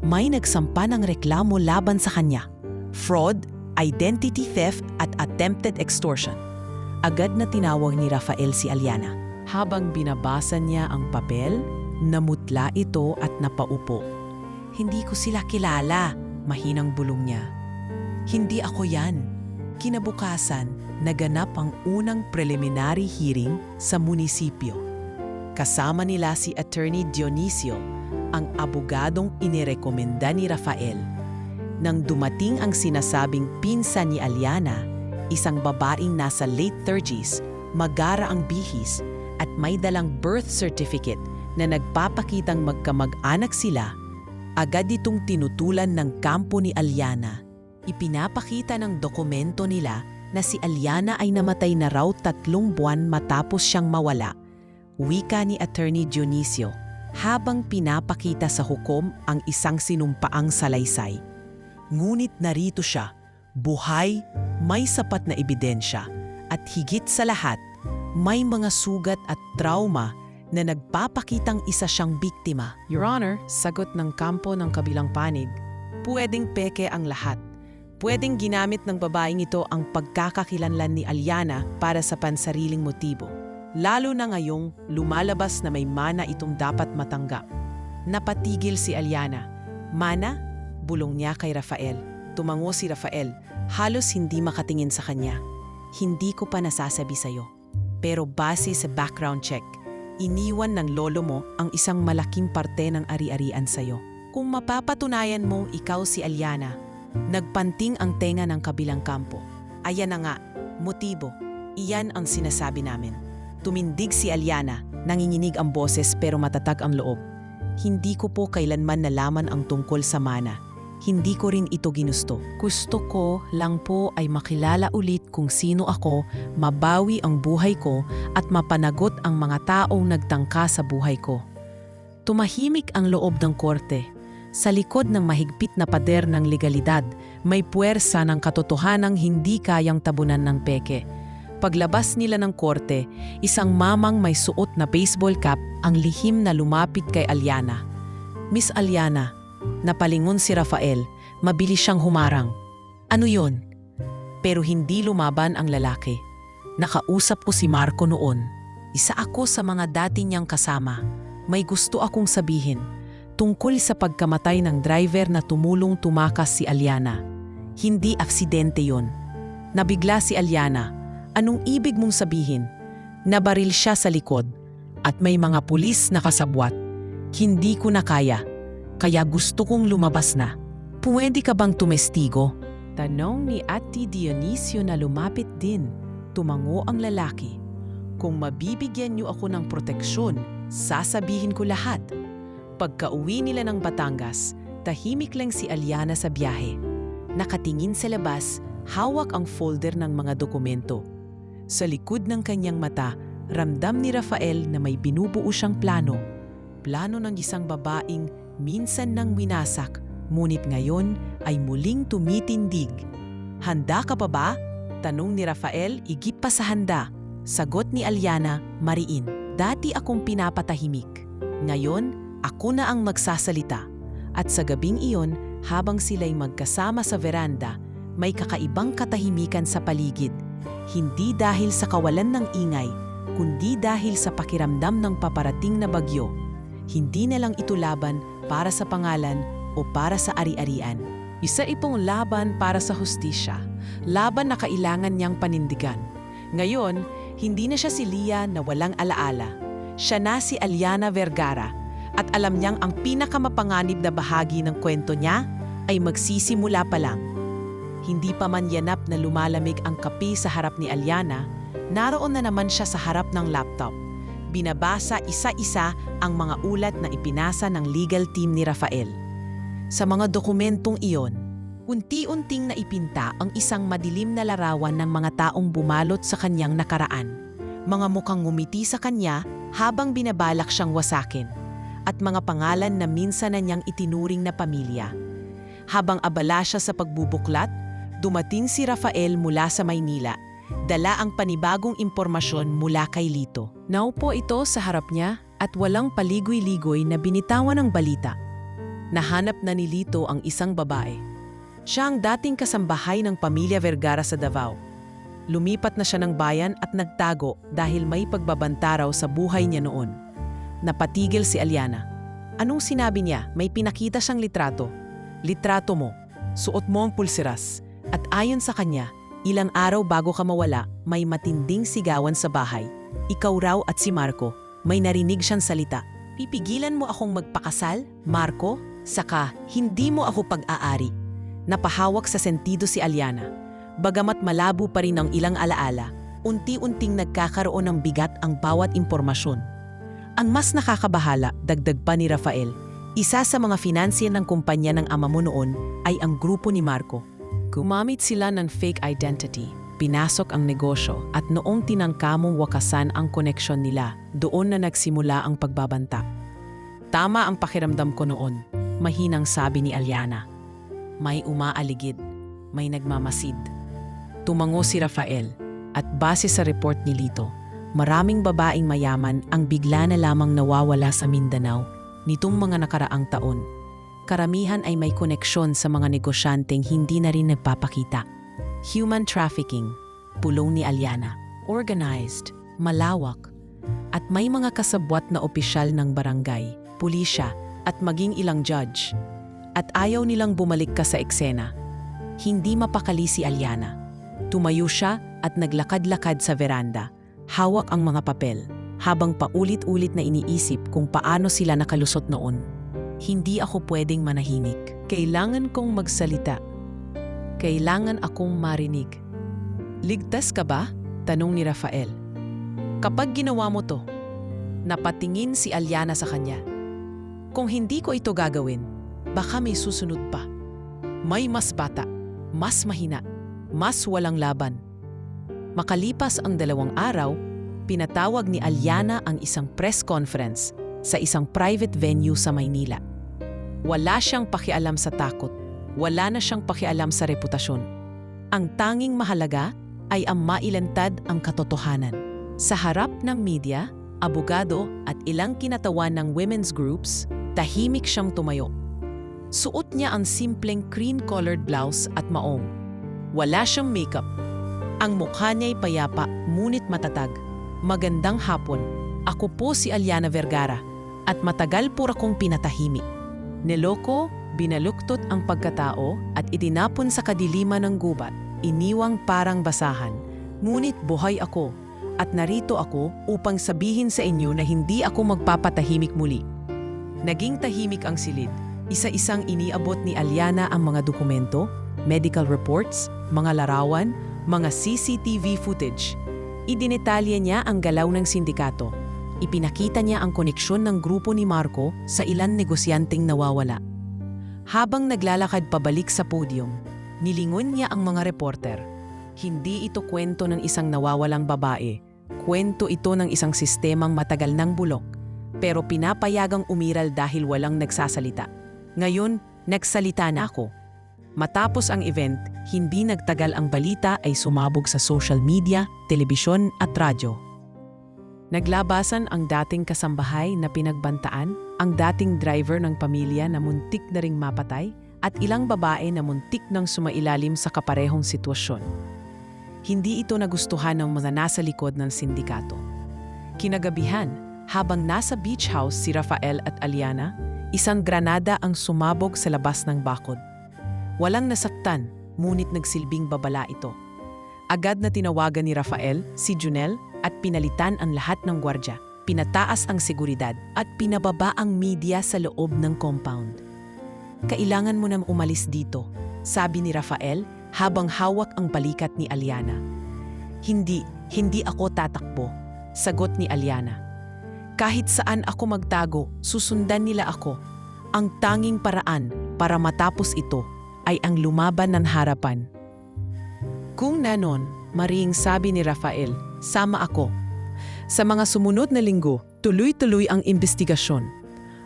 May nagsampa ng reklamo laban sa kanya. Fraud, identity theft at attempted extortion. Agad na tinawag ni Rafael si Alyana. Habang binabasa niya ang papel, namutla ito at napaupo. Hindi ko sila kilala, mahinang bulong niya. Hindi ako yan. Kinabukasan, naganap ang unang preliminary hearing sa munisipyo. Kasama nila si Attorney Dionisio, ang abogadong inirekomenda ni Rafael. Nang dumating ang sinasabing pinsan ni Alyana, isang babaeng nasa late 30s, magara ang bihis at may dalang birth certificate na nagpapakitang magkamag-anak sila, agad itong tinutulan ng kampo ni Alyana. Ipinapakita ng dokumento nila na si Alyana ay namatay na raw 3 buwan matapos siyang mawala, wika ni Attorney Dionisio, habang pinapakita sa hukom ang isang sinumpaang salaysay. Ngunit narito siya, buhay, may sapat na ebidensya, at higit sa lahat, may mga sugat at trauma na nagpapakitang isa siyang biktima. Your Honor, sagot ng kampo ng kabilang panig, pwedeng peke ang lahat. Pwedeng ginamit ng babaeng ito ang pagkakakilanlan ni Alyana para sa pansariling motibo. Lalo na ngayong lumalabas na may mana itong dapat matanggap. Napatigil si Alyana. Mana? Bulong niya kay Rafael. Tumango si Rafael, halos hindi makatingin sa kanya. Hindi ko pa nasasabi sa'yo. Pero base sa background check, iniwan ng lolo mo ang isang malaking parte ng ari-arian sa'yo. Kung mapapatunayan mo ikaw si Alyana, nagpanting ang tenga ng kabilang kampo. Ayan na nga, motibo. Iyan ang sinasabi namin. Tumindig si Alyana, nanginginig ang boses pero matatag ang loob. Hindi ko po kailanman nalaman ang tungkol sa mana. Hindi ko rin ito ginusto. Gusto ko lang po ay makilala ulit kung sino ako, mabawi ang buhay ko at mapanagot ang mga taong nagtangka sa buhay ko. Tumahimik ang loob ng korte. Sa likod ng mahigpit na pader ng legalidad, may puwersa ng katotohanang hindi kayang tabunan ng peke. Paglabas nila ng korte, isang mamang may suot na baseball cap ang lihim na lumapit kay Aliana. "Miss Aliana," napalingon si Rafael, mabilis siyang humarang. "Ano yon?" Pero hindi lumaban ang lalaki. "Nakausap ko si Marco noon. Isa ako sa mga dati niyang kasama. May gusto akong sabihin. Tungkol sa pagkamatay ng driver na tumulong tumakas si Aliana. Hindi aksidente yon." Nabigla si Aliana. "Anong ibig mong sabihin?" "Nabaril siya sa likod at may mga pulis na kasabwat. Hindi ko na kaya. Kaya gusto kong lumabas na. Pwede ka bang tumestigo?" Tanong ni Ate Dionisio na lumapit din. Tumango ang lalaki. "Kung mabibigyan niyo ako ng proteksyon, sasabihin ko lahat." Pagka-uwi nila ng Batangas, tahimik lang si Aliana sa biyahe. Nakatingin sa labas, hawak ang folder ng mga dokumento. Sa likod ng kanyang mata, ramdam ni Rafael na may binubuo siyang plano. Plano ng isang babaeng minsan nang winasak, ngunit ngayon ay muling tumitindig. "Handa ka pa ba?" Tanong ni Rafael, igit pa sa handa. Sagot ni Aliana, mariin. "Dati akong pinapatahimik. Ngayon, ako na ang magsasalita." At sa gabing iyon, habang sila'y magkasama sa veranda, may kakaibang katahimikan sa paligid. Hindi dahil sa kawalan ng ingay, kundi dahil sa pakiramdam ng paparating na bagyo. Hindi na lang ito laban para sa pangalan o para sa ari-arian. Isa itong laban para sa hustisya, laban na kailangan niyang panindigan. Ngayon, hindi na siya si Lia na walang alaala. Siya na si Aliana Vergara. At alam niyang ang pinakamapanganib na bahagi ng kwento niya ay magsisimula pa lang. Hindi pa man yanap na lumalamig ang kape sa harap ni Aliana, naroon na naman siya sa harap ng laptop. Binabasa isa-isa ang mga ulat na ipinasa ng legal team ni Rafael. Sa mga dokumentong iyon, unti-unting naipinta ang isang madilim na larawan ng mga taong bumalot sa kanyang nakaraan. Mga mukhang ngumiti sa kanya habang binabalak siyang wasakin. At mga pangalan na minsan na niyang itinuring na pamilya. Habang abala siya sa pagbubuklat, dumating si Rafael mula sa Maynila. Dala ang panibagong impormasyon mula kay Lito. Naupo ito sa harap niya at walang paligoy-ligoy na binitawan ng balita. Nahanap na ni Lito ang isang babae. Siya ang dating kasambahay ng pamilya Vergara sa Davao. Lumipat na siya ng bayan at nagtago dahil may pagbabanta raw sa buhay niya noon. Napatigil si Aliana. Anong sinabi niya? May pinakita siyang litrato. "Litrato mo. Suot mo ang pulseras." At ayon sa kanya, ilang araw bago ka mawala, may matinding sigawan sa bahay. Ikaw raw at si Marco. May narinig siyang salita. "Pipigilan mo akong magpakasal, Marco? Saka, hindi mo ako pag-aari." Napahawak sa sentido si Aliana. Bagamat malabo pa rin ang ilang alaala, unti-unting nagkakaroon ng bigat ang bawat impormasyon. Ang mas nakakabahala, dagdag pa ni Rafael, isa sa mga financier ng kumpanya ng ama mo noon ay ang grupo ni Marco. Gumamit sila ng fake identity, pinasok ang negosyo at noong tinangkamong wakasan ang koneksyon nila, doon na nagsimula ang pagbabanta. "Tama ang pakiramdam ko noon," mahinang sabi ni Aliana. "May umaaligid, may nagmamasid." Tumango si Rafael at base sa report ni Lito, maraming babaeng mayaman ang bigla na lamang nawawala sa Mindanao nitong mga nakaraang taon. Karamihan ay may koneksyon sa mga negosyanteng hindi na rin nagpapakita. Human trafficking, pulong ni Aliana, organized, malawak, at may mga kasabwat na opisyal ng barangay, pulisya, at maging ilang judge. At ayaw nilang bumalik ka sa eksena. Hindi mapakali si Aliana. Tumayo siya at naglakad-lakad sa veranda. Hawak ang mga papel, habang paulit-ulit na iniisip kung paano sila nakalusot noon. "Hindi ako pwedeng manahimik. Kailangan kong magsalita. Kailangan akong marinig." "Ligtas ka ba?" tanong ni Rafael. "Kapag ginawa mo to." Napatingin si Aliana sa kanya. "Kung hindi ko ito gagawin, baka may susunod pa. May mas bata, mas mahina, mas walang laban." Makalipas ang 2 araw, pinatawag ni Aliana ang isang press conference sa isang private venue sa Maynila. Wala siyang pakialam sa takot. Wala na siyang pakialam sa reputasyon. Ang tanging mahalaga ay ang mailantad ang katotohanan. Sa harap ng media, abogado at ilang kinatawan ng women's groups, tahimik siyang tumayo. Suot niya ang simpleng cream-colored blouse at maong. Wala siyang makeup. Ang mukha niya'y payapa, ngunit matatag. Magandang hapon. Ako po si Aliana Vergara at matagal po akong pinatahimik. Niloko, binaluktot ang pagkatao at itinapon sa kadiliman ng gubat. Iniwang parang basahan. Ngunit buhay ako at narito ako upang sabihin sa inyo na hindi ako magpapatahimik muli. Naging tahimik ang silid. Isa-isang iniabot ni Aliana ang mga dokumento, medical reports, mga larawan, mga CCTV footage. Idinetalye niya ang galaw ng sindikato. Ipinakita niya ang koneksyon ng grupo ni Marco sa ilang negosyanteng nawawala. Habang naglalakad pabalik sa podium, nilingon niya ang mga reporter. Hindi ito kwento ng isang nawawalang babae. Kwento ito ng isang sistemang matagal nang bulok, pero pinapayagang umiral dahil walang nagsasalita. Ngayon, nagsalita na ako. Matapos ang event, hindi nagtagal ang balita ay sumabog sa social media, telebisyon at radyo. Naglabasan ang dating kasambahay na pinagbantaan, ang dating driver ng pamilya na muntik na ring mapatay, at ilang babae na muntik nang sumailalim sa kaparehong sitwasyon. Hindi ito nagustuhan ng mga nasa likod ng sindikato. Kinagabihan, habang nasa beach house si Rafael at Aliana, isang granada ang sumabog sa labas ng bakod. Walang nasaktan, ngunit nagsilbing babala ito. Agad na tinawagan ni Rafael si Junel at pinalitan ang lahat ng gwardya. Pinataas ang seguridad at pinababa ang media sa loob ng compound. Kailangan mo nang umalis dito, sabi ni Rafael habang hawak ang balikat ni Aliana. Hindi ako tatakbo, sagot ni Aliana. Kahit saan ako magtago, susundan nila ako. Ang tanging paraan para matapos ito ay ang lumaban ng harapan. Kung nanon, maring sabi ni Rafael, sama ako. Sa mga sumunod na linggo, tuloy-tuloy ang investigasyon.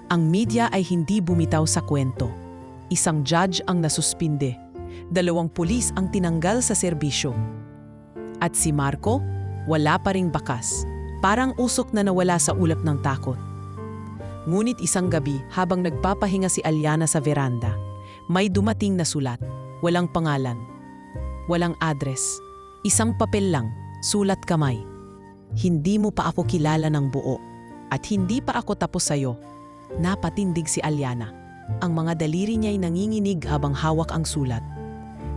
Ang media ay hindi bumitaw sa kwento. Isang judge ang nasuspinde. 2 pulis ang tinanggal sa serbisyo. At si Marco, wala pa ring bakas. Parang usok na nawala sa ulap ng takot. Ngunit isang gabi habang nagpapahinga si Aliana sa veranda, may dumating na sulat. Walang pangalan. Walang address. Isang papel lang, sulat kamay. Hindi mo pa ako kilala ng buo at hindi pa ako tapos sa'yo. Napatindig si Aliana. Ang mga daliri niya'y nanginginig habang hawak ang sulat.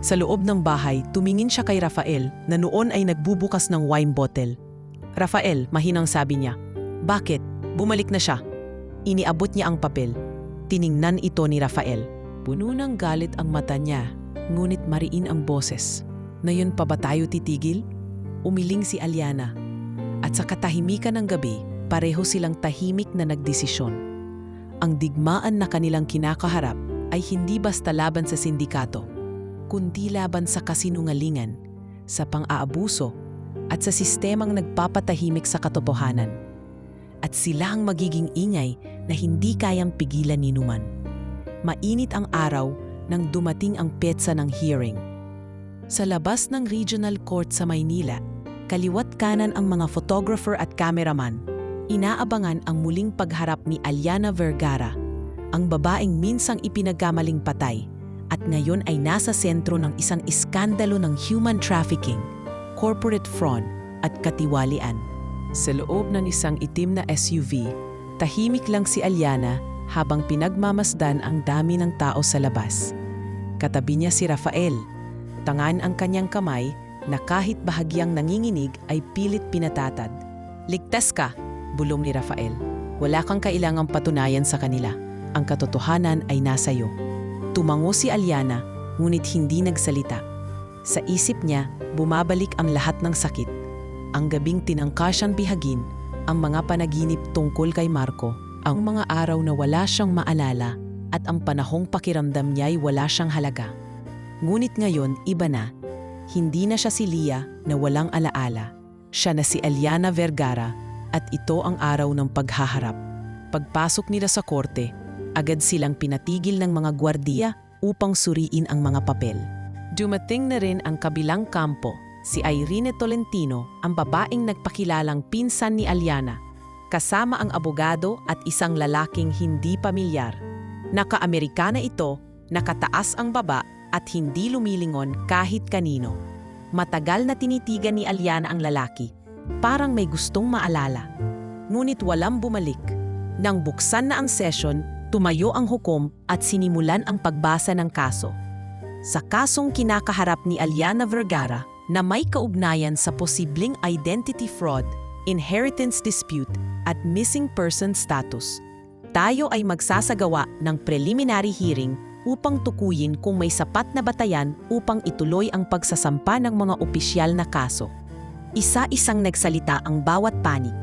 Sa loob ng bahay, tumingin siya kay Rafael na noon ay nagbubukas ng wine bottle. Rafael, mahinang sabi niya. Bakit? Bumalik na siya. Iniabot niya ang papel. Tiningnan ito ni Rafael. Puno ng galit ang mata niya, ngunit mariin ang boses. Ngayon pa ba tayo titigil? Umiling si Aliana. At sa katahimikan ng gabi, pareho silang tahimik na nagdesisyon. Ang digmaan na kanilang kinakaharap ay hindi basta laban sa sindikato, kundi laban sa kasinungalingan, sa pang-aabuso, at sa sistemang nagpapatahimik sa katotohanan. At sila ang magiging ingay na hindi kayang pigilan ni numan. Mainit ang araw nang dumating ang petsa ng hearing. Sa labas ng Regional Court sa Maynila, kaliwat kanan ang mga photographer at cameraman. Inaabangan ang muling pagharap ni Aliana Vergara, ang babaeng minsang ipinagkamaling patay at ngayon ay nasa sentro ng isang iskandalo ng human trafficking, corporate fraud at katiwalian. Sa loob ng isang itim na SUV, tahimik lang si Aliana habang pinagmamasdan ang dami ng tao sa labas. Katabi niya si Rafael. Tangan ang kanyang kamay na kahit bahagyang nanginginig ay pilit pinatatad. Ligtas ka, bulong ni Rafael. Wala kang kailangang patunayan sa kanila. Ang katotohanan ay nasa iyo. Tumango si Aliana, ngunit hindi nagsalita. Sa isip niya, bumabalik ang lahat ng sakit. Ang gabing tinangka siyang bihagin, ang mga panaginip tungkol kay Marco, ang mga araw na wala siyang maalala, at ang panahong pakiramdam niya'y wala siyang halaga. Ngunit ngayon, iba na. Hindi na siya si Lia na walang alaala. Siya na si Aliana Vergara at ito ang araw ng paghaharap. Pagpasok nila sa korte, Agad silang pinatigil ng mga gwardiya upang suriin ang mga papel. Dumating na rin ang kabilang kampo, si Irene Tolentino, ang babaeng nagpakilalang pinsan ni Aliana, kasama ang abogado at isang lalaking hindi pamilyar. Naka-Amerikana ito, nakataas ang baba at hindi lumilingon kahit kanino. Matagal na tinitigan ni Aliana ang lalaki, parang may gustong maalala. Ngunit walang bumalik. Nang buksan na ang session, tumayo ang hukom at sinimulan ang pagbasa ng kaso. Sa kasong kinakaharap ni Aliana Vergara na may kaugnayan sa posibleng identity fraud, inheritance dispute at missing person status, tayo ay magsasagawa ng preliminary hearing upang tukuyin kung may sapat na batayan upang ituloy ang pagsasampa ng mga opisyal na kaso. Isa-isang nagsalita ang bawat panig.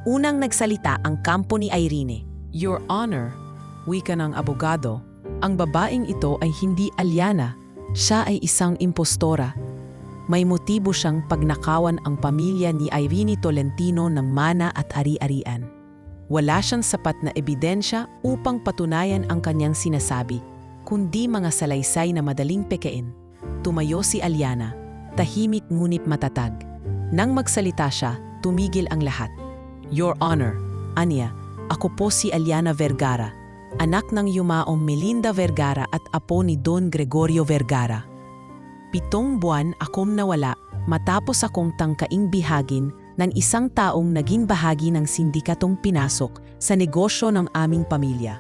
Unang nagsalita ang kampo ni Irene. Your Honor, wika ng abogado, ang babaeng ito ay hindi Aliana. Siya ay isang impostora. May motibo siyang pagnakawan ang pamilya ni Irene Tolentino ng mana at ari-arian. Wala siyang sapat na ebidensya upang patunayan ang kanyang sinasabi, kundi mga salaysay na madaling pekein. Tumayo si Aliana, tahimik ngunit matatag. Nang magsalita siya, tumigil ang lahat. Your Honor, anya, ako po si Aliana Vergara, anak ng yumaong Melinda Vergara at apo ni Don Gregorio Vergara. 7 buwan akong nawala matapos akong tangkaing bihagin ng isang taong naging bahagi ng sindikatong pinasok sa negosyo ng aming pamilya.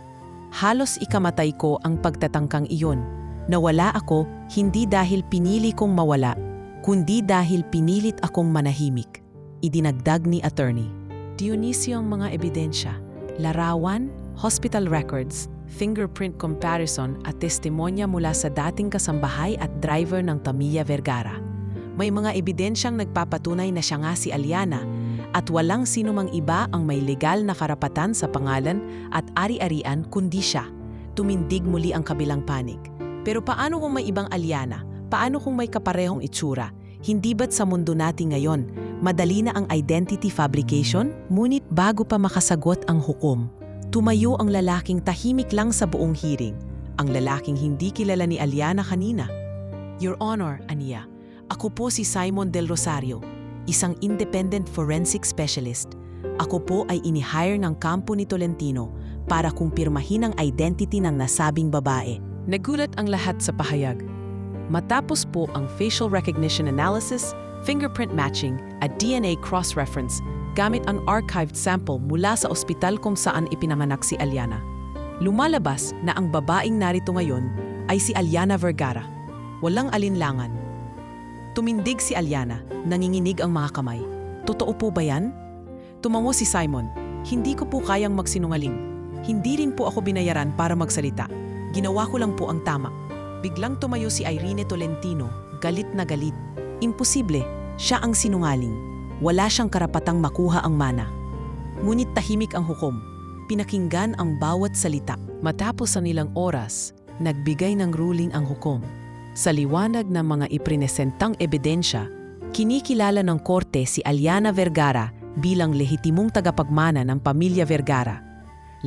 Halos ikamatay ko ang pagtatangkang iyon. Nawala ako hindi dahil pinili kong mawala, kundi dahil pinilit akong manahimik. Idinagdag ni attorney. Dionisio ang mga ebidensya, larawan, hospital records, fingerprint comparison at testimonya mula sa dating kasambahay at driver ng Tamilla Vergara. May mga ebidensyang nagpapatunay na siya nga si Aliana at walang sinumang iba ang may legal na karapatan sa pangalan at ari-arian kundi siya. Tumindig muli ang kabilang panig. Pero paano kung may ibang Aliana? Paano kung may kaparehong itsura? Hindi ba't sa mundo natin ngayon, madali na ang identity fabrication? Ngunit bago pa makasagot ang hukom, tumayo ang lalaking tahimik lang sa buong hearing. Ang lalaking hindi kilala ni Aliana kanina. Your Honor, aniya, ako po si Simon Del Rosario, isang independent forensic specialist. Ako po ay inihire ng kampo ni Tolentino para kumpirmahin ang identity ng nasabing babae. Nagulat ang lahat sa pahayag. Matapos po ang facial recognition analysis, fingerprint matching at DNA cross-reference gamit ang archived sample mula sa ospital kung saan ipinanganak si Aliana. Lumalabas na ang babaeng narito ngayon ay si Aliana Vergara. Walang alinlangan. Tumindig si Aliana, nanginginig ang mga kamay. Totoo po ba yan? Tumango si Simon. Hindi ko po kayang magsinungaling. Hindi rin po ako binayaran para magsalita. Ginawa ko lang po ang tama. Biglang tumayo si Irene Tolentino, galit na galit. Imposible, siya ang sinungaling. Wala siyang karapatang makuha ang mana. Ngunit tahimik ang hukom. Pinakinggan ang bawat salita. Matapos ang ilang oras, nagbigay ng ruling ang hukom. Sa liwanag ng mga iprinesentang ebidensya, kinikilala ng korte si Aliana Vergara bilang lehitimong tagapagmana ng pamilya Vergara.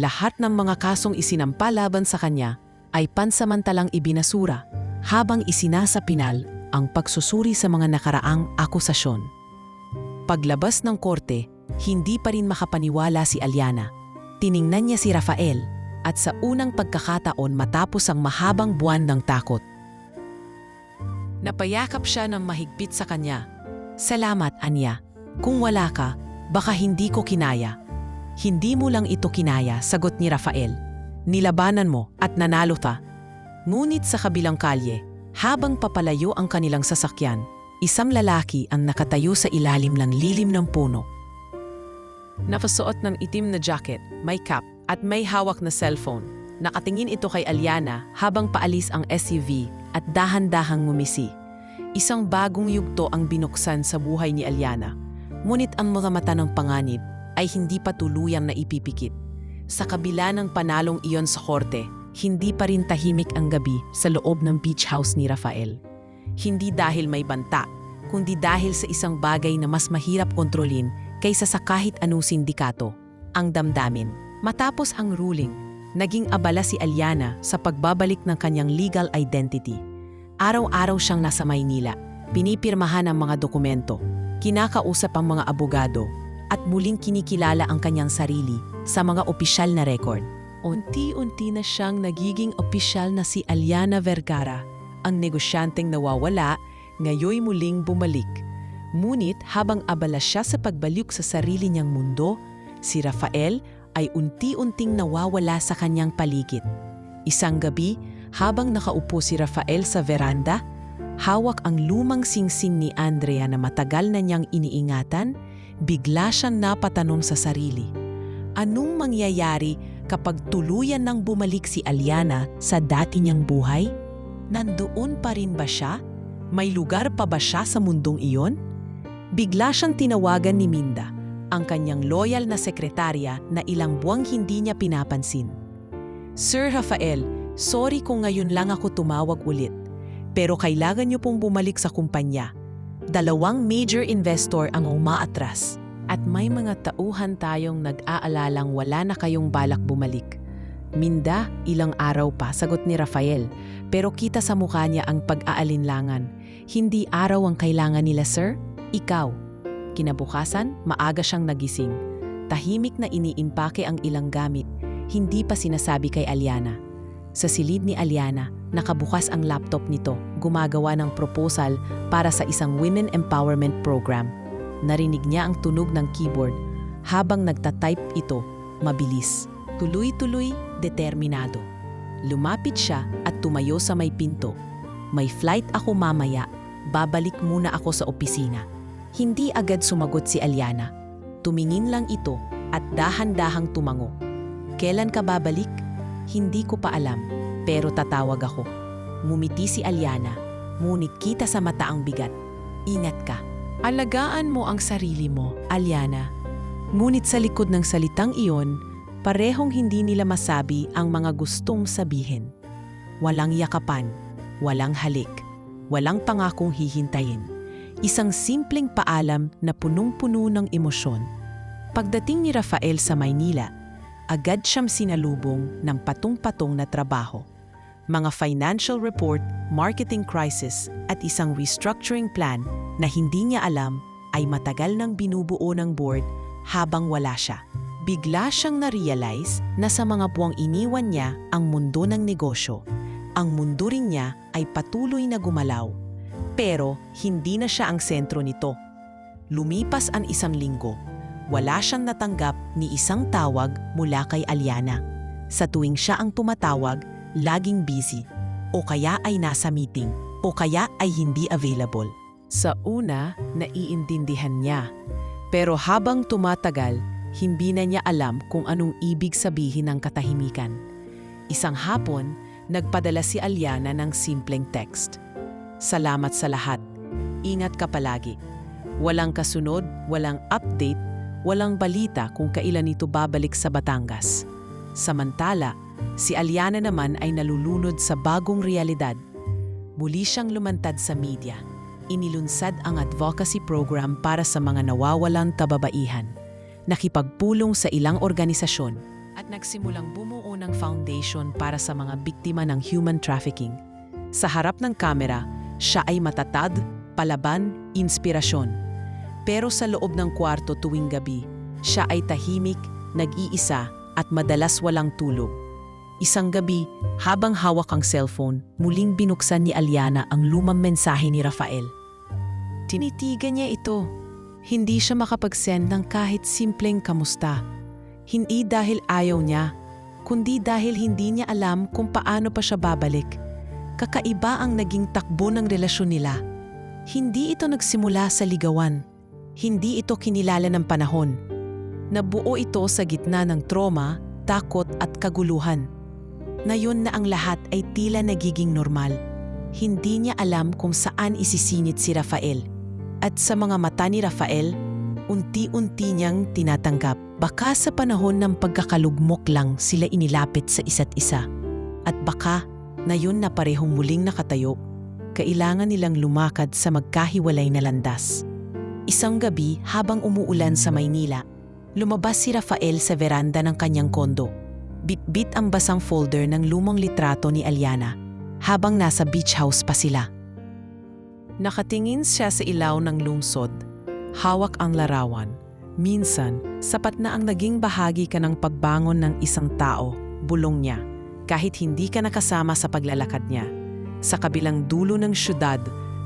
Lahat ng mga kasong isinampa laban sa kanya ay pansamantalang ibinasura habang isinasapinal ang pagsusuri sa mga nakaraang akusasyon. Paglabas ng korte, hindi pa rin makapaniwala si Aliana. Tiningnan niya si Rafael at sa unang pagkakataon matapos ang mahabang buwan ng takot. Napayakap siya ng mahigpit sa kanya. Salamat, Anya. Kung wala ka, baka hindi ko kinaya. Hindi mo lang ito kinaya, sagot ni Rafael. Nilabanan mo at nanalo ka. Ngunit sa kabilang kalye, habang papalayo ang kanilang sasakyan, isang lalaki ang nakatayo sa ilalim ng lilim ng puno. Nakasuot ng itim na jacket, may cap at may hawak na cellphone. Nakatingin ito kay Aliana habang paalis ang SUV at dahan-dahang ngumisi. Isang bagong yugto ang binuksan sa buhay ni Aliana. Ngunit ang mga mata ng panganib ay hindi pa tuluyang naipipikit. Sa kabila ng panalong iyon sa korte, hindi pa rin tahimik ang gabi sa loob ng beach house ni Rafael. Hindi dahil may banta, kundi dahil sa isang bagay na mas mahirap kontrolin kaysa sa kahit anong sindikato, ang damdamin. Matapos ang ruling, Naging abala si Aliana sa pagbabalik ng kanyang legal identity. Araw-araw siyang nasa Maynila, pinipirmahan ang mga dokumento, kinakausap ang mga abogado, at muling kinikilala ang kanyang sarili sa mga opisyal na record. Unti-unti na siyang nagiging opisyal na si Aliana Vergara, ang negosyanteng nawawala, ngayoy muling bumalik. Ngunit habang abala siya sa pagbalik sa sarili niyang mundo, si Rafael ay unti-unting nawawala sa kanyang paligid. Isang gabi, habang nakaupo si Rafael sa veranda, hawak ang lumang singsing ni Andrea na matagal na niyang iniingatan, bigla siyang napatanong sa sarili. Anong mangyayari kapag tuluyan nang bumalik si Aliana sa dati niyang buhay? Nandoon pa rin ba siya? May lugar pa ba siya sa mundong iyon? Bigla siyang tinawagan ni Minda, ang kanyang loyal na sekretarya na ilang buwang hindi niya pinapansin. Sir Rafael, sorry kung ngayon lang ako tumawag ulit, pero kailangan niyo pong bumalik sa kumpanya. 2 major investor ang umaatras at may mga tauhan tayong nag-aalalang wala na kayong balak bumalik. Minda, ilang araw pa, sagot ni Rafael, pero kita sa mukha niya ang pag-aalinlangan. Hindi araw ang kailangan nila, sir, ikaw. Kinabukasan, maaga siyang nagising. Tahimik na iniimpake ang ilang gamit, hindi pa sinasabi kay Aliana. Sa silid ni Aliana, nakabukas ang laptop nito, gumagawa ng proposal para sa isang women empowerment program. Narinig niya ang tunog ng keyboard. Habang nagtatype ito, mabilis, tuloy-tuloy, determinado. Lumapit siya at tumayo sa may pinto. May flight ako mamaya, babalik muna ako sa opisina. Hindi agad sumagot si Aliana. Tumingin lang ito at dahan-dahang tumango. Kailan ka babalik? Hindi ko pa alam, pero tatawag ako. Ngumiti si Aliana, ngunit kita sa mata ang bigat. Ingat ka. Alagaan mo ang sarili mo, Aliana. Ngunit sa likod ng salitang iyon, parehong hindi nila masabi ang mga gustong sabihin. Walang yakapan, walang halik, walang pangakong hihintayin. Isang simpleng paalam na punong-puno ng emosyon. Pagdating ni Rafael sa Maynila, agad siyang sinalubong ng patong-patong na trabaho. Mga financial report, marketing crisis at isang restructuring plan na hindi niya alam ay matagal nang binubuo ng board habang wala siya. Bigla siyang na-realize na sa mga buwang iniwan niya ang mundo ng negosyo. Ang mundo rin niya ay patuloy na gumalaw. Pero hindi na siya ang sentro nito. Lumipas ang 1 linggo. Wala siyang natanggap ni isang tawag mula kay Aliana. Sa tuwing siya ang tumatawag, laging busy. O kaya ay nasa meeting. O kaya ay hindi available. Sa una, naiintindihan niya. Pero habang tumatagal, hindi na niya alam kung anong ibig sabihin ng katahimikan. Isang hapon, nagpadala si Aliana ng simpleng text. Salamat sa lahat. Ingat ka palagi. Walang kasunod, walang update, walang balita kung kailan ito babalik sa Batangas. Samantala, si Aliana naman ay nalulunod sa bagong realidad. Muli siyang lumantad sa media. Inilunsad ang advocacy program para sa mga nawawalang kababaihan. Nakipagpulong sa ilang organisasyon at nagsimulang bumuo ng foundation para sa mga biktima ng human trafficking. Sa harap ng kamera, siya ay matatag, palaban, inspirasyon. Pero sa loob ng kwarto tuwing gabi, siya ay tahimik, nag-iisa at madalas walang tulog. Isang gabi, habang hawak ang cellphone, muling binuksan ni Aliana ang lumang mensahe ni Rafael. Tinitigan niya ito. Hindi siya makapag-send ng kahit simpleng kamusta. Hindi dahil ayaw niya, kundi dahil hindi niya alam kung paano pa siya babalik. Kakaiba ang naging takbo ng relasyon nila. Hindi ito nagsimula sa ligawan. Hindi ito kinilala ng panahon. Nabuo ito sa gitna ng trauma, takot at kaguluhan. Ngayon na ang lahat ay tila nagiging normal. Hindi niya alam kung saan isisingit si Rafael. At sa mga mata ni Rafael, unti-unti niyang tinatanggap. Baka sa panahon ng pagkakalugmok lang sila inilapit sa isa't isa. At baka, ngayon na parehong muling nakatayo, kailangan nilang lumakad sa magkahiwalay na landas. Isang gabi habang umuulan sa Maynila, lumabas si Rafael sa veranda ng kanyang kondo. Bit-bit ang basang folder ng lumang litrato ni Aliana habang nasa beach house pa sila. Nakatingin siya sa ilaw ng lungsod. Hawak ang larawan. Minsan, sapat na ang naging bahagi ka ng pagbangon ng isang tao, bulong niya, kahit hindi ka nakasama sa paglalakad niya. Sa kabilang dulo ng syudad,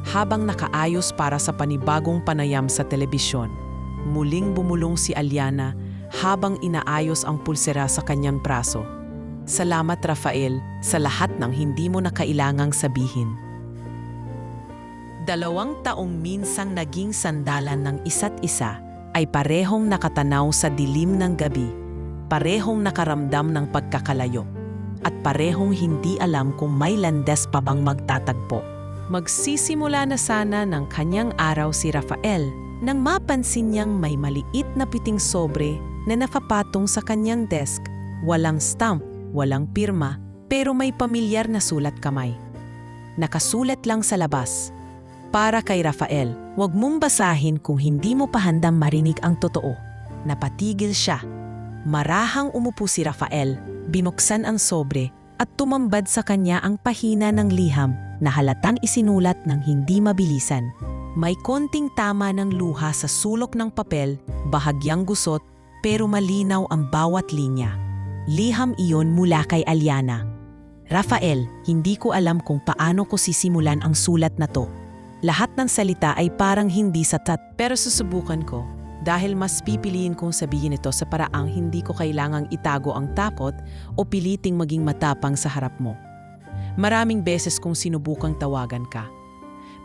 habang nakaayos para sa panibagong panayam sa telebisyon, muling bumulong si Aliana habang inaayos ang pulsera sa kanyang braso. Salamat Rafael sa lahat ng hindi mo na kailangang sabihin. 2 taong minsang naging sandalan ng isa't isa ay parehong nakatanaw sa dilim ng gabi, parehong nakaramdam ng pagkakalayo, at parehong hindi alam kung may landas pa bang magtatagpo. Magsisimula na sana ng kanyang araw si Rafael nang mapansin niyang may maliit na piting sobre na nakapatong sa kanyang desk. Walang stamp, walang pirma, pero may pamilyar na sulat kamay. Nakasulat lang sa labas, "Para kay Rafael, huwag mong basahin kung hindi mo pa handang marinig ang totoo." Napatigil siya. Marahang umupo si Rafael, binuksan ang sobre at tumambad sa kanya ang pahina ng liham na halatang isinulat ng hindi mabilisan. May konting tama ng luha sa sulok ng papel, bahagyang gusot, pero malinaw ang bawat linya. Liham iyon mula kay Aliana. "Rafael, hindi ko alam kung paano ko sisimulan ang sulat na to. Lahat ng salita ay parang hindi sapat, pero susubukan ko dahil mas pipiliin kong sabihin ito sa paraang hindi ko kailangang itago ang takot o piliting maging matapang sa harap mo. Maraming beses kong sinubukang tawagan ka.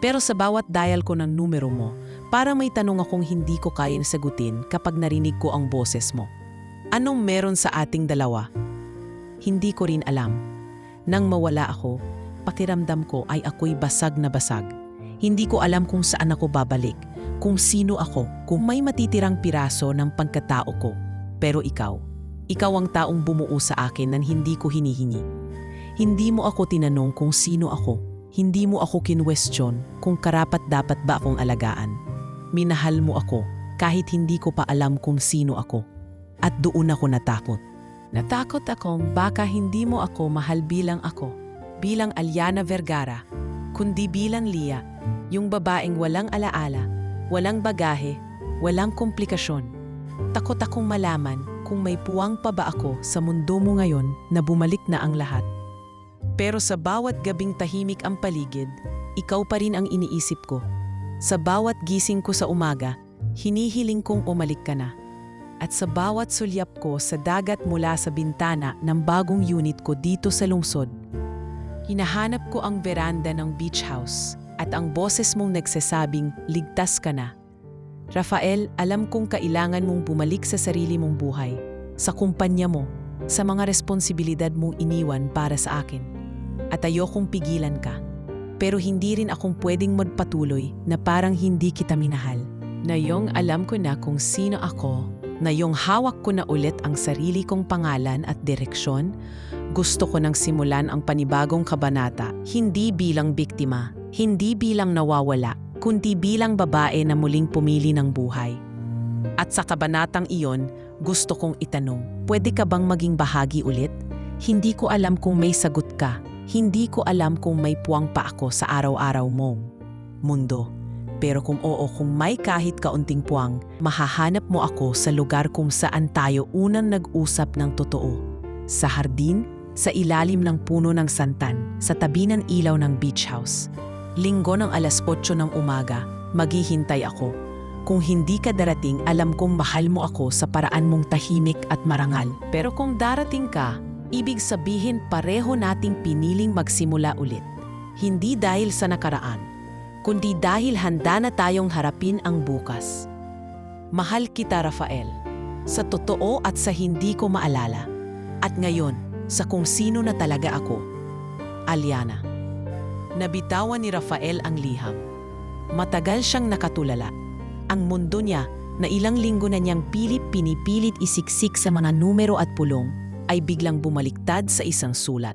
Pero sa bawat dial ko ng numero mo, para may tanong akong hindi ko kayang sagutin kapag narinig ko ang boses mo. Anong meron sa ating dalawa? Hindi ko rin alam. Nang mawala ako, pakiramdam ko ay ako'y basag na basag. Hindi ko alam kung saan ako babalik, kung sino ako, kung may matitirang piraso ng pagkatao ko. Pero ikaw ang taong bumuo sa akin nang hindi ko hinihingi. Hindi mo ako tinanong kung sino ako. Hindi mo ako kinwestiyon kung karapat-dapat ba akong alagaan. Minahal mo ako kahit hindi ko pa alam kung sino ako. At doon ako natakot. Natakot akong baka hindi mo ako mahal bilang ako, bilang Aliana Vergara, kundi bilang Lia, yung babaeng walang alaala, walang bagahe, walang komplikasyon. Takot akong malaman kung may puwang pa ba ako sa mundo mo ngayon na bumalik na ang lahat. Pero sa bawat gabing tahimik ang paligid, ikaw pa rin ang iniisip ko. Sa bawat gising ko sa umaga, hinihiling kong umalik ka na. At sa bawat sulyap ko sa dagat mula sa bintana ng bagong unit ko dito sa lungsod, hinahanap ko ang veranda ng beach house at ang boses mong nagsasabing, ligtas ka na. Rafael, alam kong kailangan mong bumalik sa sarili mong buhay, sa kumpanya mo, sa mga responsibilidad mong iniwan para sa akin. At ayokong pigilan ka. Pero hindi rin akong pwedeng magpatuloy na parang hindi kita minahal. Ngayong alam ko na kung sino ako, ngayong hawak ko na ulit ang sarili kong pangalan at direksyon, gusto ko nang simulan ang panibagong kabanata, hindi bilang biktima, hindi bilang nawawala, kundi bilang babae na muling pumili ng buhay. At sa kabanatang iyon, gusto kong itanong, pwede ka bang maging bahagi ulit? Hindi ko alam kung may sagot ka. Hindi ko alam kung may puwang pa ako sa araw-araw mong mundo. Pero kung oo, kung may kahit kaunting puwang, mahahanap mo ako sa lugar kung saan tayo unang nag-usap ng totoo. Sa hardin, sa ilalim ng puno ng santan, sa tabi ng ilaw ng beach house. Linggo ng 8:00 ng umaga, maghihintay ako. Kung hindi ka darating, alam kong mahal mo ako sa paraan mong tahimik at marangal. Pero kung darating ka, ibig sabihin pareho nating piniling magsimula ulit. Hindi dahil sa nakaraan, kundi dahil handa na tayong harapin ang bukas. Mahal kita, Rafael, sa totoo at sa hindi ko maalala. At ngayon, sa kung sino na talaga ako. Aliana. Nabitawan ni Rafael ang liham. Matagal siyang nakatulala. Ang mundo niya, na ilang linggo na niyang pinipilit isiksik sa mga numero at pulong, ay biglang bumaliktad sa isang sulat.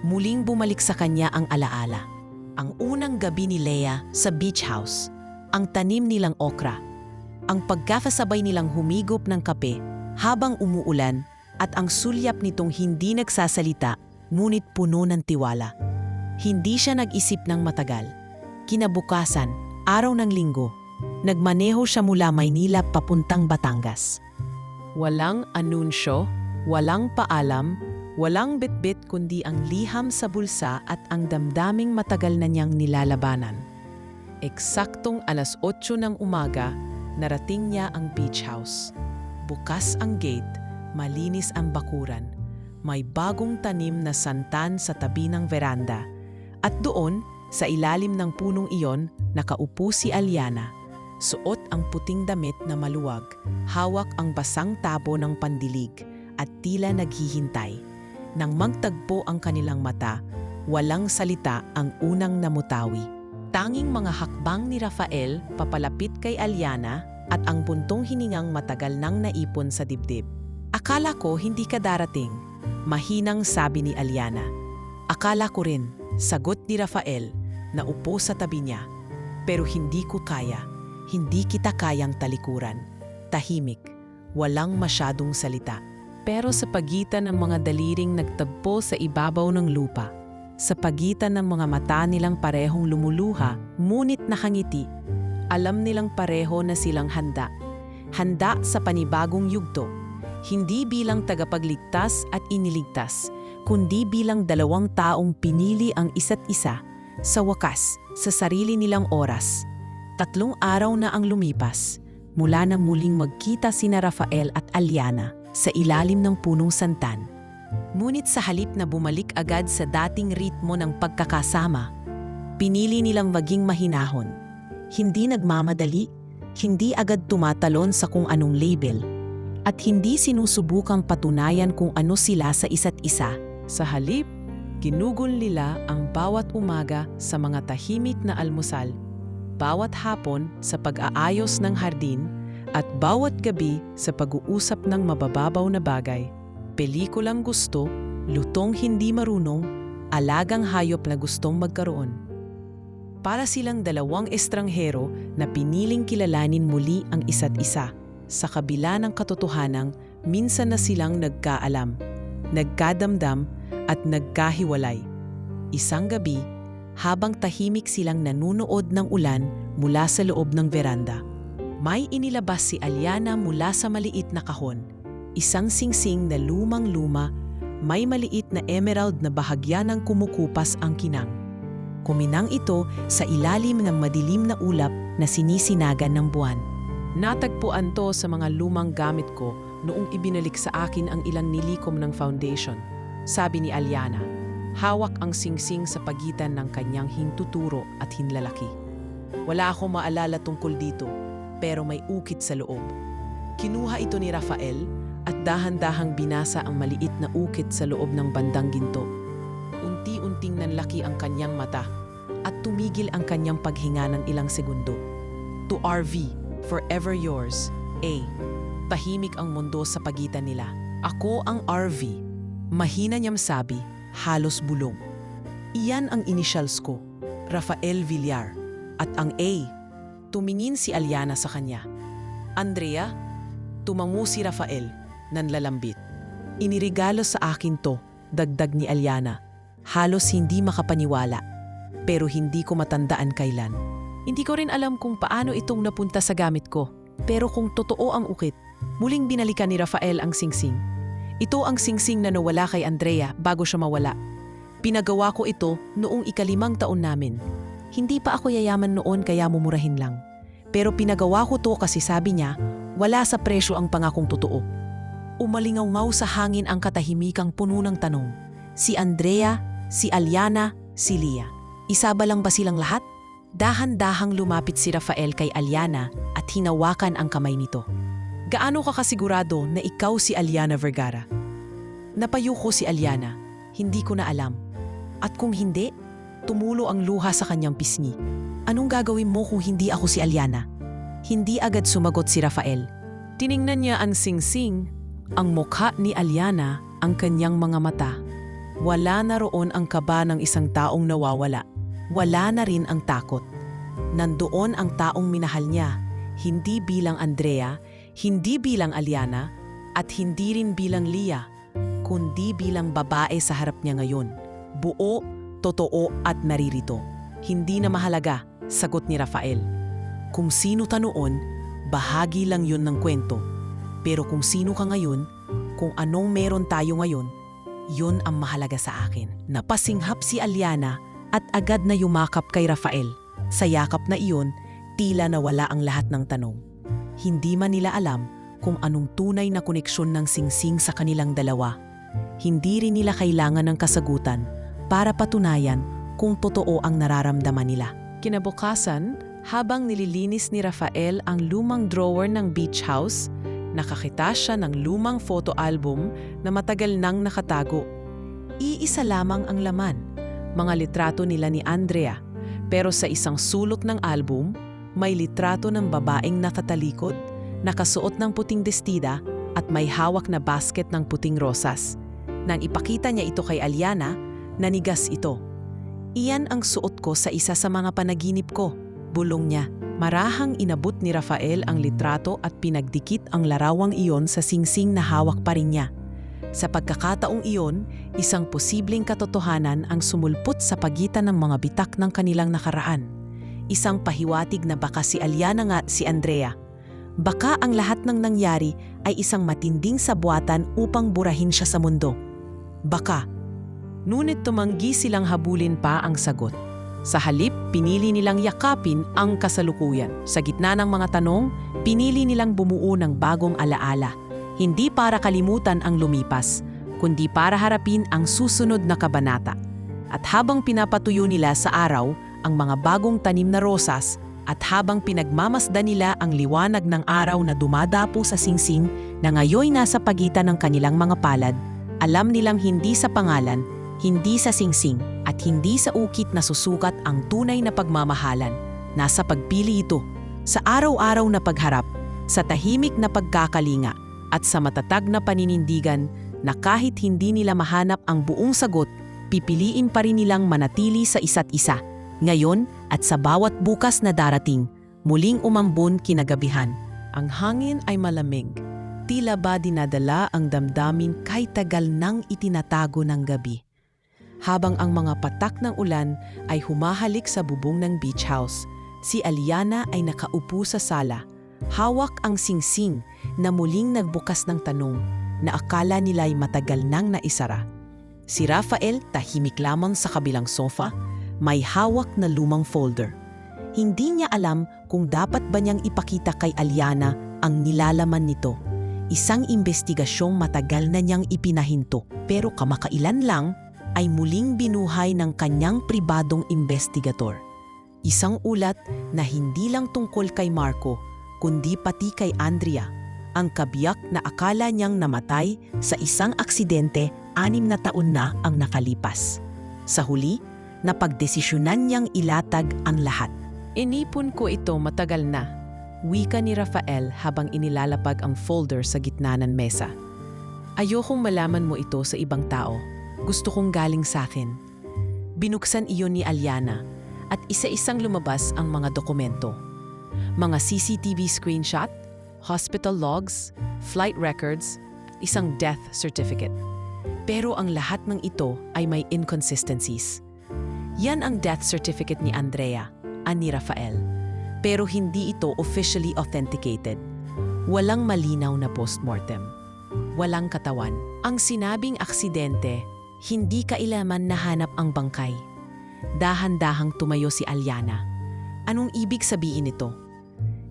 Muling bumalik sa kanya ang alaala. Ang unang gabi ni Lea sa beach house, ang tanim nilang okra, ang pagkakasabay nilang humigop ng kape habang umuulan at ang sulyap nitong hindi nagsasalita ngunit puno ng tiwala. Hindi siya nag-isip ng matagal. Kinabukasan, araw ng linggo, nagmaneho siya mula Maynila papuntang Batangas. Walang anunsyo, walang paalam, walang bitbit kundi ang liham sa bulsa at ang damdaming matagal na niyang nilalabanan. Eksaktong alas 8 ng umaga, narating niya ang beach house. Bukas ang gate, malinis ang bakuran. May bagong tanim na santan sa tabi ng veranda. At doon, sa ilalim ng punong iyon, nakaupo si Aliana. Suot ang puting damit na maluwag, hawak ang basang tabo ng pandilig, at tila naghihintay. Nang magtagpo ang kanilang mata, walang salita ang unang namutawi. Tanging mga hakbang ni Rafael papalapit kay Aliana at ang buntong hiningang matagal nang naipon sa dibdib. Akala ko hindi ka darating, mahinang sabi ni Aliana. Akala ko rin, sagot ni Rafael, na upo sa tabi niya. Pero hindi ko kaya, hindi kita kayang talikuran. Tahimik, walang masyadong salita. Pero sa pagitan ng mga daliring nagtagpo sa ibabaw ng lupa, sa pagitan ng mga mata nilang parehong lumuluha, ngunit nakangiti, alam nilang pareho na silang handa. Handa sa panibagong yugto, hindi bilang tagapagligtas at iniligtas, kundi bilang dalawang taong pinili ang isa't isa, sa wakas, sa sarili nilang oras. 3 araw na ang lumipas, mula na muling magkita sina Rafael at Aliana sa ilalim ng punong santan. Ngunit sa halip na bumalik agad sa dating ritmo ng pagkakasama, pinili nilang maging mahinahon. Hindi nagmamadali, hindi agad tumatalon sa kung anong label, at hindi sinusubukang patunayan kung ano sila sa isa't isa. Sa halip, ginugol nila ang bawat umaga sa mga tahimik na almusal, bawat hapon sa pag-aayos ng hardin, at bawat gabi sa pag-uusap ng mabababaw na bagay. Pelikulang gusto, lutong hindi marunong, alagang hayop na gustong magkaroon. Para silang dalawang estranghero na piniling kilalanin muli ang isa't isa. Sa kabila ng katotohanang, minsan na silang nagkaalam, nagkadamdam at nagkahiwalay. Isang gabi, habang tahimik silang nanunood ng ulan mula sa loob ng veranda, may inilabas si Aliana mula sa maliit na kahon. Isang singsing na lumang-luma, may maliit na emerald na bahagya ng kumukupas ang kinang. Kuminang ito sa ilalim ng madilim na ulap na sinisinagan ng buwan. Natagpuan to sa mga lumang gamit ko noong ibinalik sa akin ang ilang nilikom ng foundation, sabi ni Aliana. Hawak ang singsing sa pagitan ng kanyang hintuturo at hinlalaki. Wala akong maalala tungkol dito, pero may ukit sa loob. Kinuha ito ni Rafael at dahan-dahang binasa ang maliit na ukit sa loob ng bandang ginto. Unti-unting nanlaki ang kanyang mata at tumigil ang kanyang paghinga ng ilang segundo. To RV, forever yours, A. Tahimik ang mundo sa pagitan nila. Ako ang RV. Mahina niyang sabi, halos bulong. Iyan ang initials ko, Rafael Villar. At ang A, tumingin si Aliana sa kanya. Andrea, tumango si Rafael, nanlalambit. Inirigalo sa akin to, dagdag ni Aliana. Halos hindi makapaniwala, pero hindi ko matandaan kailan. Hindi ko rin alam kung paano itong napunta sa gamit ko, pero kung totoo ang ukit, muling binalikan ni Rafael ang singsing. Ito ang singsing na nawala kay Andrea bago siya mawala. Pinagawa ko ito noong 5 taon namin. Hindi pa ako yayaman noon kaya mumurahin lang. Pero pinagawa ko to kasi sabi niya, wala sa presyo ang pangakong totoo. Umalingaw-ngaw sa hangin ang katahimikang puno ng tanong. Si Andrea, si Aliana, si Lia. Isa ba lang ba silang lahat? Dahan-dahang lumapit si Rafael kay Aliana at hinawakan ang kamay nito. Gaano ka kasigurado na ikaw si Aliana Vergara? Napayo ko si Aliana, hindi ko na alam. At kung hindi, tumulo ang luha sa kanyang pisngi. Anong gagawin mo kung hindi ako si Aliana? Hindi agad sumagot si Rafael. Tiningnan niya ang singsing, ang mukha ni Aliana, ang kanyang mga mata. Wala na roon ang kaba ng isang taong nawawala. Wala na rin ang takot. Nandoon ang taong minahal niya, hindi bilang Andrea, hindi bilang Aliana, At hindi rin bilang Leah, kundi bilang babae sa harap niya ngayon. Buo, totoo at naririto. Hindi na mahalaga, sagot ni Rafael. Kung sino ka noon, bahagi lang yun ng kwento. Pero kung sino ka ngayon, kung anong meron tayo ngayon, yun ang mahalaga sa akin. Napasinghap si Aliana at agad na yumakap kay Rafael. Sa yakap na iyon, tila nawala ang lahat ng tanong. Hindi man nila alam kung anong tunay na koneksyon ng singsing sa kanilang dalawa. Hindi rin nila kailangan ng kasagutan para patunayan kung totoo ang nararamdaman nila. Kinabukasan, habang nililinis ni Rafael ang lumang drawer ng beach house, nakakita siya ng lumang photo album na matagal nang nakatago. Iisa lamang ang laman, mga litrato nila ni Andrea, pero sa isang sulok ng album, may litrato ng babaeng nakatalikod, nakasuot ng puting bestida at may hawak na basket ng puting rosas. Nang ipakita niya ito kay Aliana, nanigas ito. Iyan ang suot ko sa isa sa mga panaginip ko, bulong niya. Marahang inabot ni Rafael ang litrato at pinagdikit ang larawang iyon sa singsing na hawak pa rin niya. Sa pagkakataong iyon, isang posibleng katotohanan ang sumulpot sa pagitan ng mga bitak ng kanilang nakaraan. Isang pahiwatig na baka si Aliana nga si Andrea. Baka ang lahat ng nangyari ay isang matinding sabuatan upang burahin siya sa mundo. Baka. Ngunit tumanggi silang habulin pa ang sagot. Sa halip, pinili nilang yakapin ang kasalukuyan. Sa gitna ng mga tanong, pinili nilang bumuo ng bagong alaala. Hindi para kalimutan ang lumipas, kundi para harapin ang susunod na kabanata. At habang pinapatuyo nila sa araw ang mga bagong tanim na rosas, at habang pinagmamasdan nila ang liwanag ng araw na dumadapo sa singsing na ngayoy nasa pagitan ng kanilang mga palad, alam nilang hindi sa pangalan, hindi sa singsing, at hindi sa ukit na susukat ang tunay na pagmamahalan. Nasa pagpili ito, sa araw-araw na pagharap, sa tahimik na pagkakalinga, at sa matatag na paninindigan na kahit hindi nila mahanap ang buong sagot, pipiliin pa rin nilang manatili sa isa't isa. Ngayon at sa bawat bukas na darating, muling umambon kinagabihan. Ang hangin ay malamig. Tila ba dinadala ang damdamin kahit tagal nang itinatago ng gabi. Habang ang mga patak ng ulan ay humahalik sa bubong ng beach house, si Aliana ay nakaupo sa sala. Hawak ang singsing na muling nagbukas ng tanong na akala nila'y matagal nang naisara. Si Rafael tahimik lamang sa kabilang sofa, may hawak na lumang folder. Hindi niya alam kung dapat ba niyang ipakita kay Aliana ang nilalaman nito. Isang investigasyong matagal na niyang ipinahinto, pero kamakailan lang ay muling binuhay ng kanyang pribadong investigator. Isang ulat na hindi lang tungkol kay Marco, kundi pati kay Andrea, ang kabiyak na akala niyang namatay sa isang aksidente 6 na taon na ang nakalipas. Sa huli, napagdesisyonan niyang ilatag ang lahat. Inipon ko ito matagal na, wika ni Rafael habang inilalapag ang folder sa gitna ng mesa. Ayokong malaman mo ito sa ibang tao. Gusto kong galing sa akin. Binuksan iyon ni Aliana at isa-isang lumabas ang mga dokumento. Mga CCTV screenshot, hospital logs, flight records, isang death certificate. Pero ang lahat ng ito ay may inconsistencies. Yan ang death certificate ni Andrea, ani Rafael. Pero hindi ito officially authenticated. Walang malinaw na postmortem. Walang katawan. Ang sinabing aksidente, hindi kailanman nahanap ang bangkay. Dahan-dahang tumayo si Aliana. Anong ibig sabihin nito?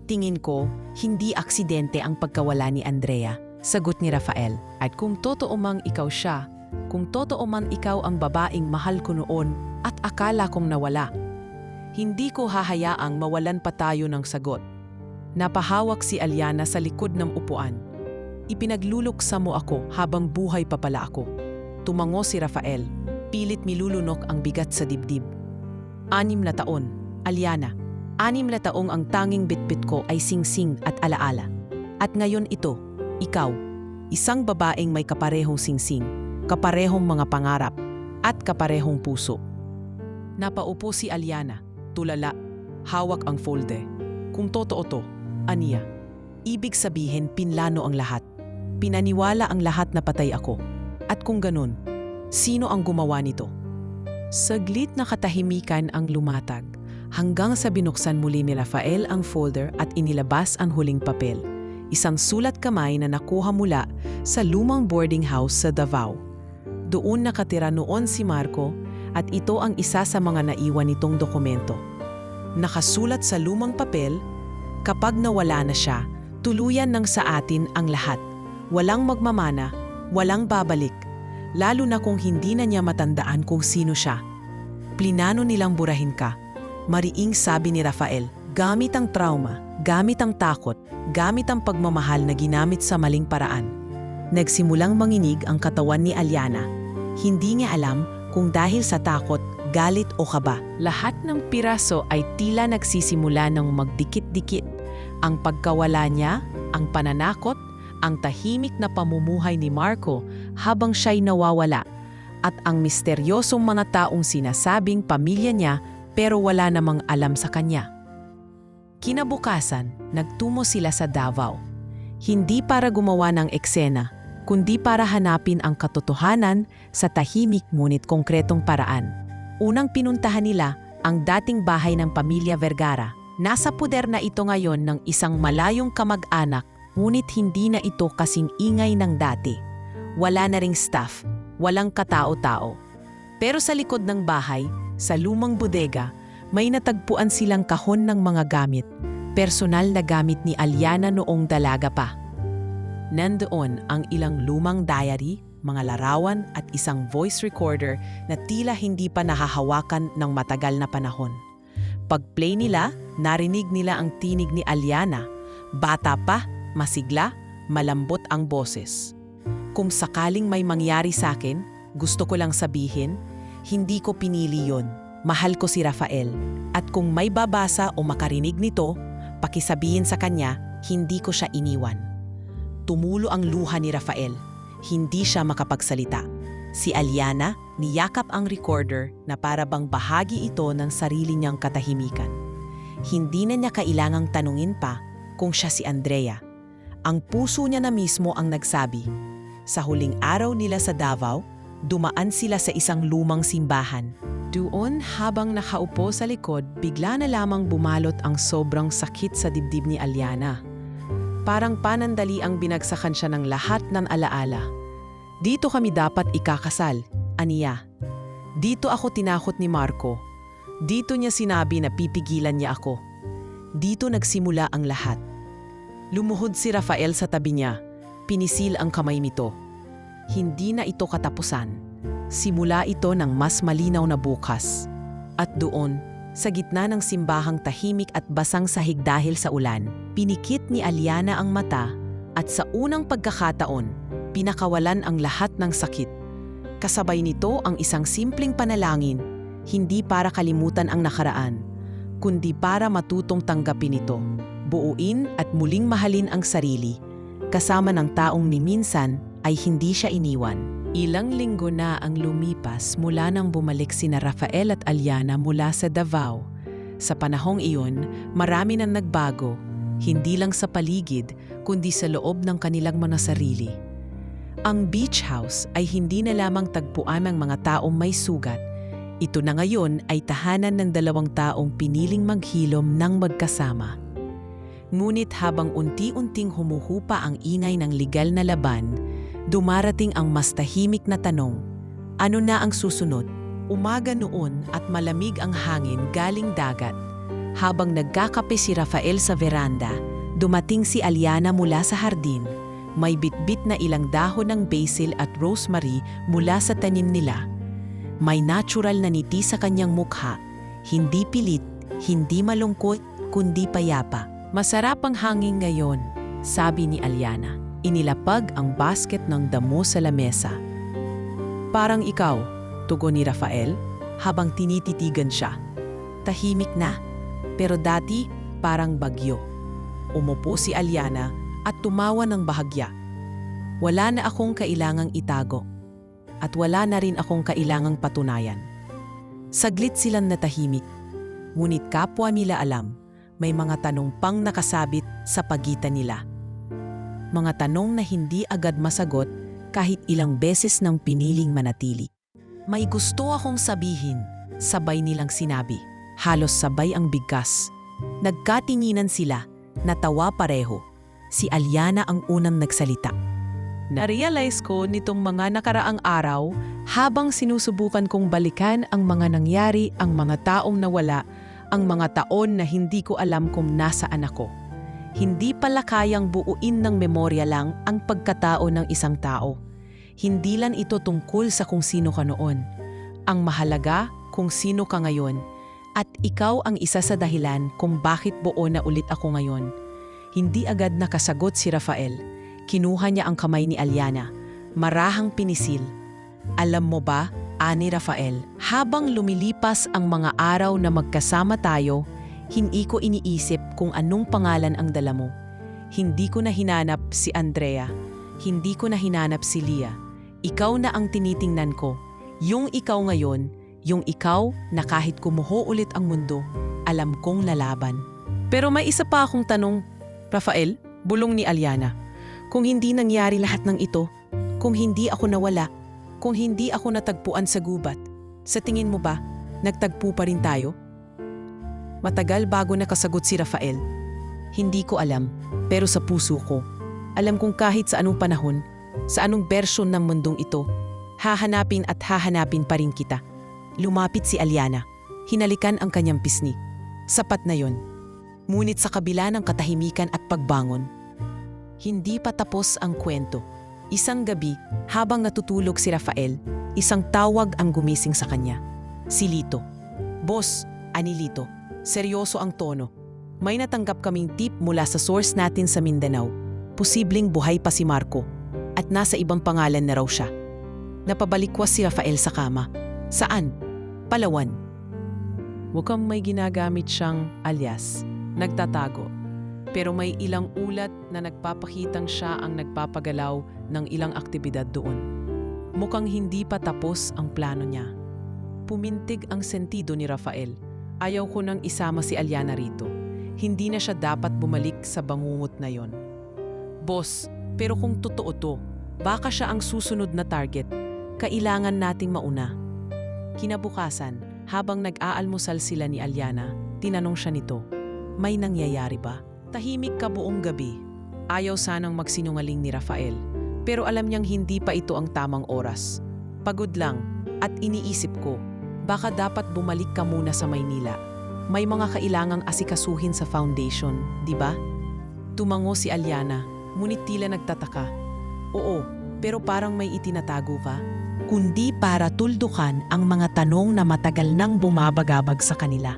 Tingin ko, hindi aksidente ang pagkawala ni Andrea, sagot ni Rafael. At kung totoo mang ikaw siya, kung totoo man ikaw ang babaeng mahal ko noon at akala kong nawala, hindi ko hahayaang mawalan pa tayo ng sagot. Napahawak si Aliana sa likod ng upuan. Ipinagluluksa mo ako habang buhay pa pala ako. Tumango si Rafael, pilit milulunok ang bigat sa dibdib. 6 na taon, Aliana. 6 na taong ang tanging bitbit ko ay singsing at alaala. At ngayon ito, ikaw, isang babaeng may kaparehong singsing, kaparehong mga pangarap, at kaparehong puso. Napaupo si Aliana, tulala, hawak ang folder. Kung totoo to, aniya, ibig sabihin pinlano ang lahat. Pinaniwala ang lahat na patay ako. At kung ganun, sino ang gumawa nito? Saglit na katahimikan ang lumatag hanggang sa binuksan muli ni Rafael ang folder at inilabas ang huling papel. Isang sulat kamay na nakuha mula sa lumang boarding house sa Davao. Doon nakatira noon si Marco at ito ang isa sa mga naiwan nitong dokumento. Nakasulat sa lumang papel, kapag nawala na siya, tuluyan ng sa atin ang lahat. Walang magmamana, walang babalik, lalo na kung hindi na niya matandaan kung sino siya. Plinano nilang burahin ka. Mariing sabi ni Rafael, gamit ang trauma, gamit ang takot, gamit ang pagmamahal na ginamit sa maling paraan. Nagsimulang manginig ang katawan ni Aliana. Hindi niya alam kung dahil sa takot, galit o kaba. Lahat ng piraso ay tila nagsisimula ng magdikit-dikit. Ang pagkawala niya, ang pananakot, ang tahimik na pamumuhay ni Marco habang siya'y nawawala, at ang misteryosong mga taong sinasabing pamilya niya pero wala namang alam sa kanya. Kinabukasan, nagtungo sila sa Davao. Hindi para gumawa ng eksena, kundi para hanapin ang katotohanan sa tahimik ngunit konkretong paraan. Unang pinuntahan nila ang dating bahay ng pamilya Vergara. Nasa puder na ito ngayon ng isang malayong kamag-anak, ngunit hindi na ito kasing ingay ng dati. Wala na ring staff, walang katao-tao. Pero sa likod ng bahay, sa lumang bodega, may natagpuan silang kahon ng mga gamit. Personal na gamit ni Aliana noong dalaga pa. Nandoon ang ilang lumang diary, mga larawan at isang voice recorder na tila hindi pa nahahawakan ng matagal na panahon. Pag-play nila, narinig nila ang tinig ni Aliana. Bata pa, masigla, malambot ang boses. Kung sakaling may mangyari sa akin, gusto ko lang sabihin, hindi ko pinili yon. Mahal ko si Rafael. At kung may babasa o makarinig nito, pakisabihin sa kanya, hindi ko siya iniwan. Tumulo ang luha ni Rafael. Hindi siya makapagsalita. Si Aliana niyakap ang recorder na para bang bahagi ito ng sarili niyang katahimikan. Hindi na niya kailangang tanungin pa kung siya si Andrea. Ang puso niya na mismo ang nagsabi. Sa huling araw nila sa Davao, dumaan sila sa isang lumang simbahan. Doon habang nakaupo sa likod, bigla na lamang bumalot ang sobrang sakit sa dibdib ni Aliana. Parang panandali ang binagsakan siya ng lahat ng alaala. Dito kami dapat ikakasal, aniya. Dito ako tinakot ni Marco. Dito niya sinabi na pipigilan niya ako. Dito nagsimula ang lahat. Lumuhod si Rafael sa tabi niya. Pinisil ang kamay nito. Hindi na ito katapusan. Simula ito ng mas malinaw na bukas. At doon, sa gitna ng simbahang tahimik at basang sahig dahil sa ulan, pinikit ni Aliana ang mata at sa unang pagkakataon, pinakawalan ang lahat ng sakit. Kasabay nito ang isang simpleng panalangin, hindi para kalimutan ang nakaraan, kundi para matutong tanggapin ito, buuin at muling mahalin ang sarili, kasama ng taong ni minsan ay hindi siya iniwan. Ilang linggo na ang lumipas mula nang bumalik sina Rafael at Aliana mula sa Davao. Sa panahong iyon, marami nang nagbago, hindi lang sa paligid, kundi sa loob ng kanilang mga sarili. Ang beach house ay hindi na lamang tagpuan ng mga taong may sugat. Ito na ngayon ay tahanan ng dalawang taong piniling maghilom ng magkasama. Ngunit habang unti-unting humuhupa ang ingay ng legal na laban, dumarating ang mas tahimik na tanong, ano na ang susunod? Umaga noon at malamig ang hangin galing dagat. Habang nagkakape si Rafael sa veranda, dumating si Aliana mula sa hardin. May bitbit na ilang dahon ng basil at rosemary mula sa tanim nila. May natural na ngiti sa kanyang mukha, hindi pilit, hindi malungkot, kundi payapa. Masarap ang hangin ngayon, sabi ni Aliana. Inilapag ang basket ng damo sa lamesa. Parang ikaw, tugon ni Rafael habang tinititigan siya. Tahimik na, pero dati parang bagyo. Umupo si Aliana at tumawa ng bahagya. Wala na akong kailangang itago at wala na rin akong kailangang patunayan. Saglit silang natahimik, ngunit kapwa nila alam, may mga tanong pang nakasabit sa pagitan nila. mga tanong na hindi agad masagot kahit ilang beses nang piniling manatili. May gusto akong sabihin, sabay nilang sinabi. Halos sabay ang bigkas. Nagkatinginan sila, natawa pareho. Si Aliana ang unang nagsalita. Narealize ko nitong mga nakaraang araw habang sinusubukan kong balikan ang mga nangyari, ang mga taong nawala, ang mga taon na hindi ko alam kung nasaan ako. Hindi pala kayang buuin ng memorya lang ang pagkatao ng isang tao. Hindi lang ito tungkol sa kung sino ka noon. Ang mahalaga kung sino ka ngayon. At ikaw ang isa sa dahilan kung bakit buo na ulit ako ngayon. Hindi agad nakasagot si Rafael. Kinuha niya ang kamay ni Aliana. Marahang pinisil. Alam mo ba, ani Rafael, habang lumilipas ang mga araw na magkasama tayo, hindi ko iniisip kung anong pangalan ang dala mo. Hindi ko na hinanap si Andrea. Hindi ko na hinanap si Lia. Ikaw na ang tinitingnan ko. Yung ikaw ngayon, yung ikaw na kahit kumuho ulit ang mundo, alam kong lalaban. Pero may isa pa akong tanong, Rafael, bulong ni Aliana. Kung hindi nangyari lahat ng ito, kung hindi ako nawala, kung hindi ako natagpuan sa gubat, sa tingin mo ba, nagtagpo pa rin tayo? Matagal bago nakasagot si Rafael. Hindi ko alam, pero sa puso ko, alam kong kahit sa anong panahon, sa anong bersyon ng mundong ito, hahanapin at hahanapin pa rin kita. Lumapit si Aliana. Hinalikan ang kanyang pisngi. Sapat na yon. Ngunit sa kabila ng katahimikan at pagbangon, hindi pa tapos ang kwento. Isang gabi, habang natutulog si Rafael, isang tawag ang gumising sa kanya. Si Lito. Boss, ani Lito. Seryoso ang tono. May natanggap kaming tip mula sa source natin sa Mindanao. Posibleng buhay pa si Marco. At nasa ibang pangalan na raw siya. Napabalikwas si Rafael sa kama. Saan? Palawan. Mukhang may ginagamit siyang alias. Nagtatago. Pero may ilang ulat na nagpapakitang siya ang nagpapagalaw ng ilang aktibidad doon. Mukhang hindi pa tapos ang plano niya. Pumintig ang sentido ni Rafael. Ayaw ko nang isama si Aliana rito. Hindi na siya dapat bumalik sa bangungot na yon. Boss, pero kung totoo to, baka siya ang susunod na target. Kailangan nating mauna. Kinabukasan, habang nag-aalmusal sila ni Aliana, tinanong siya nito, may nangyayari ba? Tahimik ka buong gabi. Ayaw sanang magsinungaling ni Rafael, pero alam niyang hindi pa ito ang tamang oras. Pagod lang, at iniisip ko, baka dapat bumalik ka muna sa Maynila. May mga kailangang asikasuhin sa foundation, di ba? Tumango si Aliana, ngunit tila nagtataka. Oo, pero parang may itinatago ka. Kundi para tuldukan ang mga tanong na matagal nang bumabagabag sa kanila.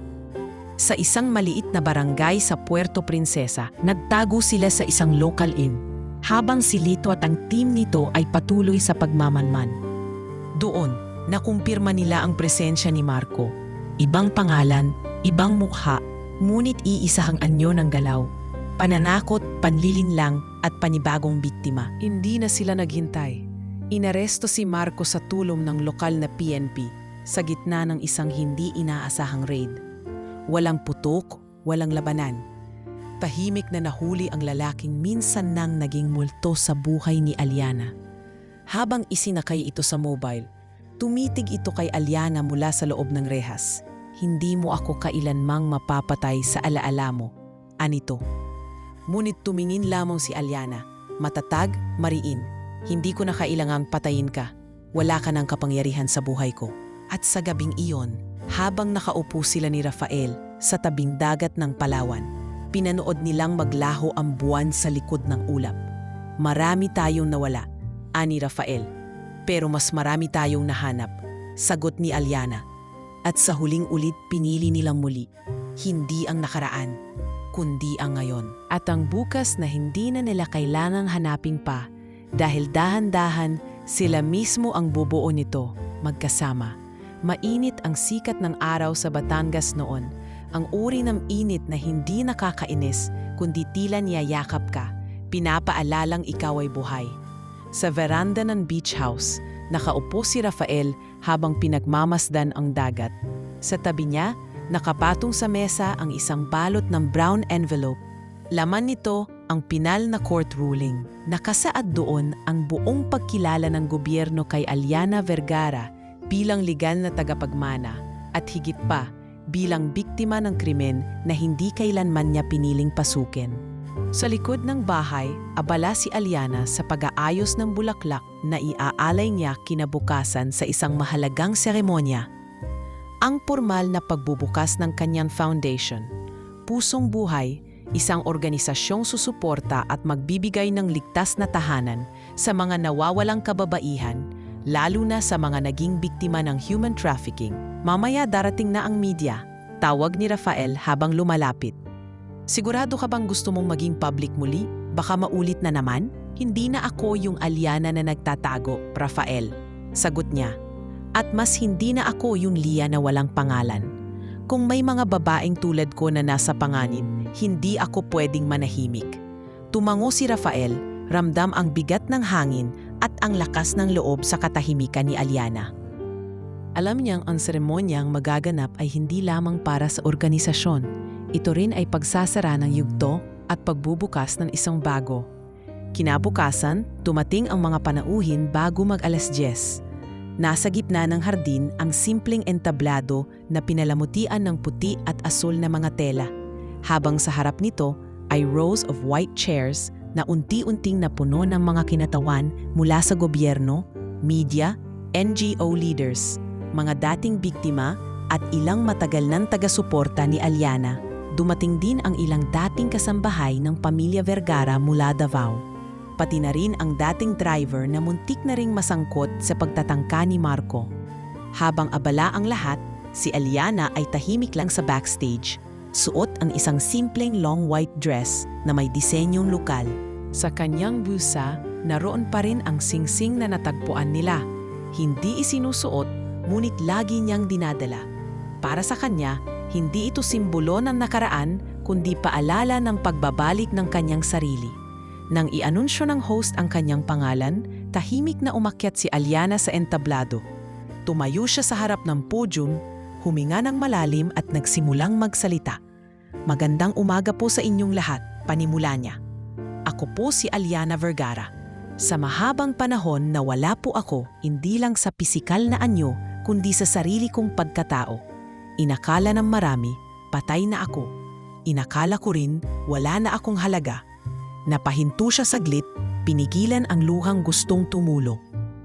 Sa isang maliit na barangay sa Puerto Princesa, nagtago sila sa isang local inn, habang si Lito at ang team nito ay patuloy sa pagmamanman. Doon, nakumpirma nila ang presensya ni Marco. Ibang pangalan, ibang mukha, ngunit iisahang anyo ng galaw. Pananakot, panlilinlang at panibagong biktima. Hindi na sila naghintay. Inaresto si Marco sa tulong ng lokal na PNP sa gitna ng isang hindi inaasahang raid. Walang putok, walang labanan. Tahimik na nahuli ang lalaking minsan nang naging multo sa buhay ni Aliana. Habang isinakay ito sa mobile, tumitig ito kay Aliana mula sa loob ng rehas. Hindi mo ako kailanmang mapapatay sa alaala mo. Anito. Ngunit tumingin lamang si Aliana, matatag, mariin. Hindi ko na kailangang patayin ka. Wala ka ng kapangyarihan sa buhay ko. At sa gabing iyon, habang nakaupo sila ni Rafael sa tabing dagat ng Palawan, pinanood nilang maglaho ang buwan sa likod ng ulap. Marami tayong nawala, ani Rafael. Pero mas marami tayong nahanap, sagot ni Aliana. At sa huling ulit pinili nilang muli, hindi ang nakaraan, kundi ang ngayon. At ang bukas na hindi na nila kailangang hanapin pa, dahil dahan-dahan sila mismo ang bubuo nito, magkasama. Mainit ang sikat ng araw sa Batangas noon, ang uri ng init na hindi nakakainis kundi tila niyayakap ka, pinapaalalang ikaw ay buhay. Sa veranda ng beach house, nakaupo si Rafael habang pinagmamasdan ang dagat. Sa tabi niya, nakapatong sa mesa ang isang balot ng brown envelope. Laman nito ang pinal na court ruling. Nakasaad doon ang buong pagkilala ng gobyerno kay Aliana Vergara bilang legal na tagapagmana at higit pa bilang biktima ng krimen na hindi kailanman niya piniling pasukin. Sa likod ng bahay, abala si Aliana sa pag-aayos ng bulaklak na iaalay niya kinabukasan sa isang mahalagang seremonya. Ang formal na pagbubukas ng kanyang foundation, Pusong Buhay, isang organisasyong susuporta at magbibigay ng ligtas na tahanan sa mga nawawalang kababaihan, lalo na sa mga naging biktima ng human trafficking. Mamaya darating na ang media, tawag ni Rafael habang lumalapit. Sigurado ka bang gusto mong maging public muli? Baka maulit na naman? Hindi na ako yung Aliana na nagtatago, Rafael. Sagot niya. At mas hindi na ako yung Lia na walang pangalan. Kung may mga babaeng tulad ko na nasa panganib, hindi ako pwedeng manahimik. Tumango si Rafael, ramdam ang bigat ng hangin at ang lakas ng loob sa katahimikan ni Aliana. Alam niyang ang seremonyang magaganap ay hindi lamang para sa organisasyon. Ito rin ay pagsasara ng yugto at pagbubukas ng isang bago. Kinabukasan, dumating ang mga panauhin bago mag-alas 10. Nasa gitna ng hardin ang simpleng entablado na pinalamutian ng puti at asul na mga tela. Habang sa harap nito ay rows of white chairs na unti-unting napuno ng mga kinatawan mula sa gobyerno, media, NGO leaders, mga dating biktima at ilang matagal ng taga-suporta ni Aliana. Dumating din ang ilang dating kasambahay ng pamilya Vergara mula Davao. Pati na rin ang dating driver na muntik na ring masangkot sa pagtatangka ni Marco. Habang abala ang lahat, si Aliana ay tahimik lang sa backstage. Suot ang isang simpleng long white dress na may disenyong lokal. Sa kanyang busa, naroon pa rin ang singsing na natagpuan nila. Hindi isinusuot, ngunit lagi niyang dinadala. Para sa kanya, hindi ito simbolo ng nakaraan, kundi paalala ng pagbabalik ng kanyang sarili. Nang i-anunsyo ng host ang kanyang pangalan, tahimik na umakyat si Aliana sa entablado. Tumayo siya sa harap ng podium, huminga ng malalim at nagsimulang magsalita. Magandang umaga po sa inyong lahat, panimula niya. Ako po si Aliana Vergara. Sa mahabang panahon na wala po ako, hindi lang sa pisikal na anyo, kundi sa sarili kong pagkatao. Inakala ng marami, patay na ako. Inakala ko rin, wala na akong halaga. Napahinto siya saglit, pinigilan ang luhang gustong tumulong.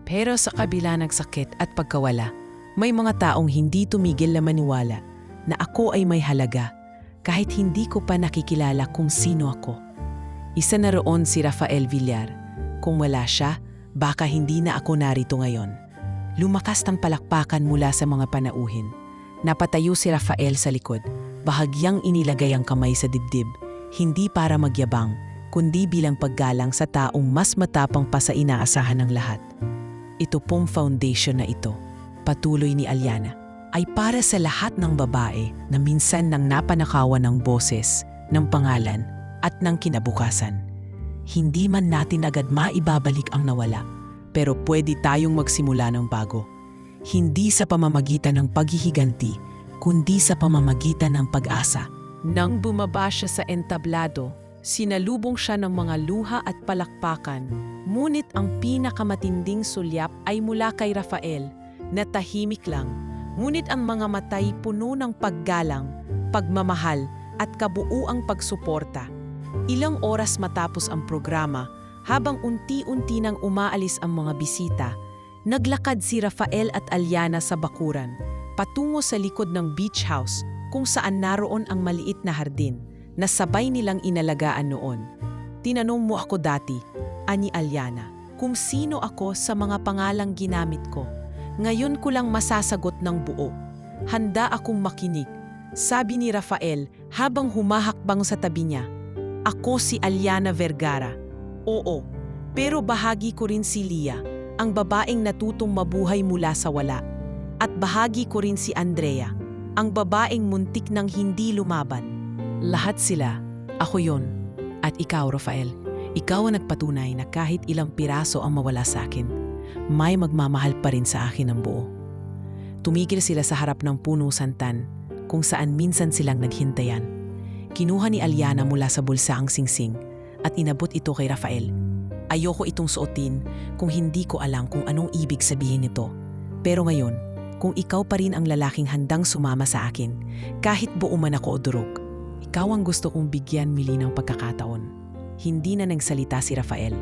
Pero sa kabila ng sakit at pagkawala, may mga taong hindi tumigil na maniwala na ako ay may halaga kahit hindi ko pa nakikilala kung sino ako. Isa na roon si Rafael Villar. Kung wala siya, baka hindi na ako narito ngayon. Lumakas ng palakpakan mula sa mga panauhin. Napatayo si Rafael sa likod, bahagyang inilagay ang kamay sa dibdib, hindi para magyabang, kundi bilang paggalang sa taong mas matapang pa sa inaasahan ng lahat. Ito pong foundation na ito, patuloy ni Aliana, ay para sa lahat ng babae na minsan nang napanakawan ng boses, ng pangalan, at ng kinabukasan. Hindi man natin agad maibabalik ang nawala, pero pwede tayong magsimula ng bago. Hindi sa pamamagitan ng paghihiganti, kundi sa pamamagitan ng pag-asa. Nang bumaba siya sa entablado, sinalubong siya ng mga luha at palakpakan, ngunit ang pinakamatinding sulyap ay mula kay Rafael, na tahimik lang, ngunit ang mga matay puno ng paggalang, pagmamahal at kabuuang pagsuporta. Ilang oras matapos ang programa, habang unti-unti nang umaalis ang mga bisita, naglakad si Rafael at Aliana sa bakuran, patungo sa likod ng beach house kung saan naroon ang maliit na hardin na sabay nilang inalagaan noon. Tinanong mo ako dati, ani Aliana, kung sino ako sa mga pangalang ginamit ko. Ngayon ko lang masasagot ng buo. Handa akong makinig, sabi ni Rafael habang humahakbang sa tabi niya. Ako si Aliana Vergara. Oo, pero bahagi ko rin si Lia, ang babaeng natutong mabuhay mula sa wala. At bahagi ko rin si Andrea, ang babaeng muntik nang hindi lumaban. Lahat sila, ako yon. At ikaw, Rafael, ikaw ang nagpatunay na kahit ilang piraso ang mawala sa akin, may magmamahal pa rin sa akin ng buo. Tumigil sila sa harap ng puno santan, kung saan minsan silang naghintayan. Kinuha ni Aliana mula sa bulsa ang singsing at inabot ito kay Rafael. Ayoko itong suotin kung hindi ko alam kung anong ibig sabihin nito. Pero ngayon, kung ikaw pa rin ang lalaking handang sumama sa akin, kahit buo man ako o durog, ikaw ang gusto kong bigyan muli ng pagkakataon. Hindi na nagsalita si Rafael.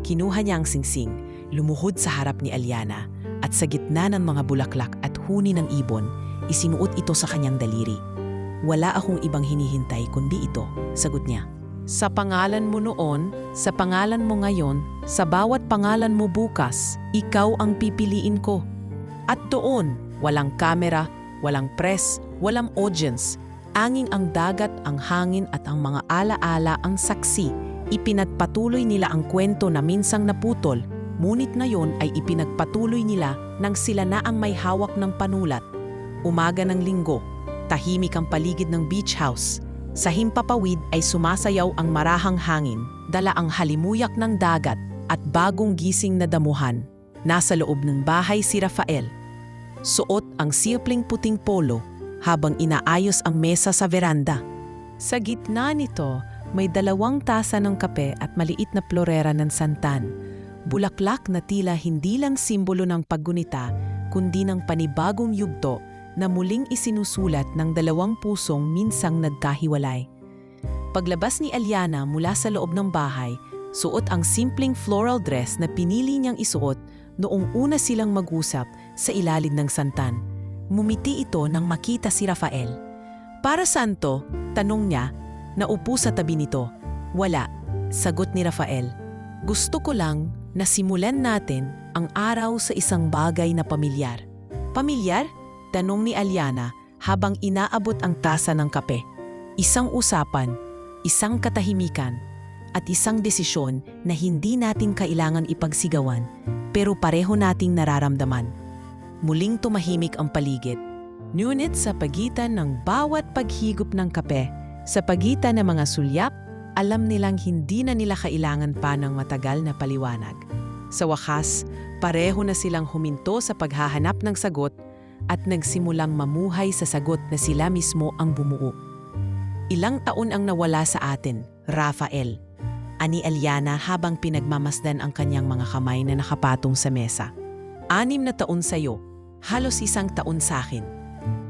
Kinuha niya ang singsing, lumuhod sa harap ni Aliana at sa gitna ng mga bulaklak at huni ng ibon, isinuot ito sa kanyang daliri. Wala akong ibang hinihintay kundi ito, sagot niya. Sa pangalan mo noon, sa pangalan mo ngayon, sa bawat pangalan mo bukas, ikaw ang pipiliin ko. At doon, walang kamera, walang press, walang audience. Anging ang dagat, ang hangin at ang mga alaala ang saksi. Ipinagpatuloy nila ang kwento na minsang naputol, ngunit ngayon ay ipinagpatuloy nila nang sila na ang may hawak ng panulat. Umaga ng linggo, tahimik ang paligid ng beach house. Sa himpapawid ay sumasayaw ang marahang hangin, dala ang halimuyak ng dagat at bagong gising na damuhan. Nasa loob ng bahay si Rafael. Suot ang simpleng puting polo habang inaayos ang mesa sa veranda. Sa gitna nito, may 2 tasa ng kape at maliit na florera ng santan. Bulaklak na tila hindi lang simbolo ng paggunita, kundi ng panibagong yugto na muling isinusulat ng 2 pusong minsang nagkahiwalay. Paglabas ni Aliana mula sa loob ng bahay, suot ang simpleng floral dress na pinili niyang isuot noong una silang mag-usap sa ilalim ng santan. Mumiti ito nang makita si Rafael. Para saan to? Tanong niya. Naupo sa tabi nito. Wala, sagot ni Rafael. Gusto ko lang na simulan natin ang araw sa isang bagay na pamilyar. Pamilyar? Tanong ni Aliana habang inaabot ang tasa ng kape. Isang usapan, isang katahimikan, at isang desisyon na hindi natin kailangan ipagsigawan pero pareho nating nararamdaman. Muling tumahimik ang paligid. Ngunit sa pagitan ng bawat paghigop ng kape, sa pagitan ng mga sulyap, alam nilang hindi na nila kailangan pa ng matagal na paliwanag. Sa wakas, pareho na silang huminto sa paghahanap ng sagot at nagsimulang mamuhay sa sagot na sila mismo ang bumuo. Ilang taon ang nawala sa atin, Rafael, ani Aliana habang pinagmamasdan ang kanyang mga kamay na nakapatong sa mesa. 6 na taon sa'yo, halos 1 taon sa akin.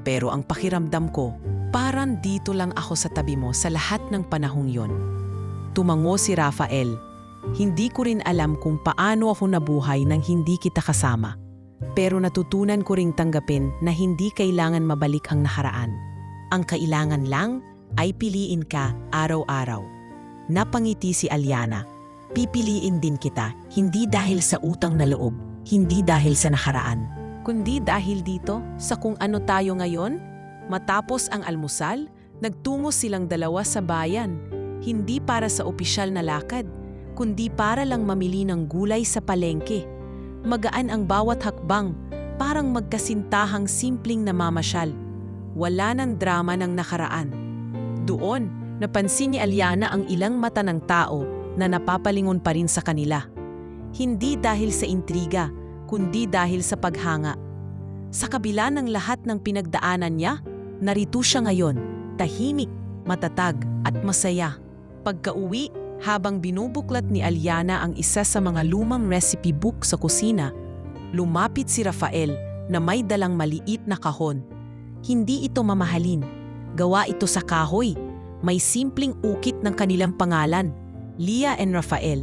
Pero ang pakiramdam ko, parang dito lang ako sa tabi mo sa lahat ng panahong yon. Tumango si Rafael. Hindi ko rin alam kung paano ako nabuhay nang hindi kita kasama. Pero natutunan ko ring tanggapin na hindi kailangan mabalik ang nakaraan. Ang kailangan lang ay piliin ka araw-araw. Napangiti si Aliana. Pipiliin din kita, hindi dahil sa utang na loob, hindi dahil sa nakaraan, kundi dahil dito sa kung ano tayo ngayon. Matapos ang almusal, nagtungo silang 2 sa bayan, hindi para sa opisyal na lakad, kundi para lang mamili ng gulay sa palengke. Magaan ang bawat hakbang, parang magkasintahang simpleng namamasyal. Wala ng drama ng nakaraan. Doon, napansin ni Aliana ang ilang mata ng tao na napapalingon pa rin sa kanila. Hindi dahil sa intriga, kundi dahil sa paghanga. Sa kabila ng lahat ng pinagdaanan niya, narito siya ngayon, tahimik, matatag at masaya. Pagka-uwi, habang binubuklat ni Aliana ang isa sa mga lumang recipe book sa kusina, lumapit si Rafael na may dalang maliit na kahon. Hindi ito mamahalin. Gawa ito sa kahoy. May simpleng ukit ng kanilang pangalan, Leah and Rafael.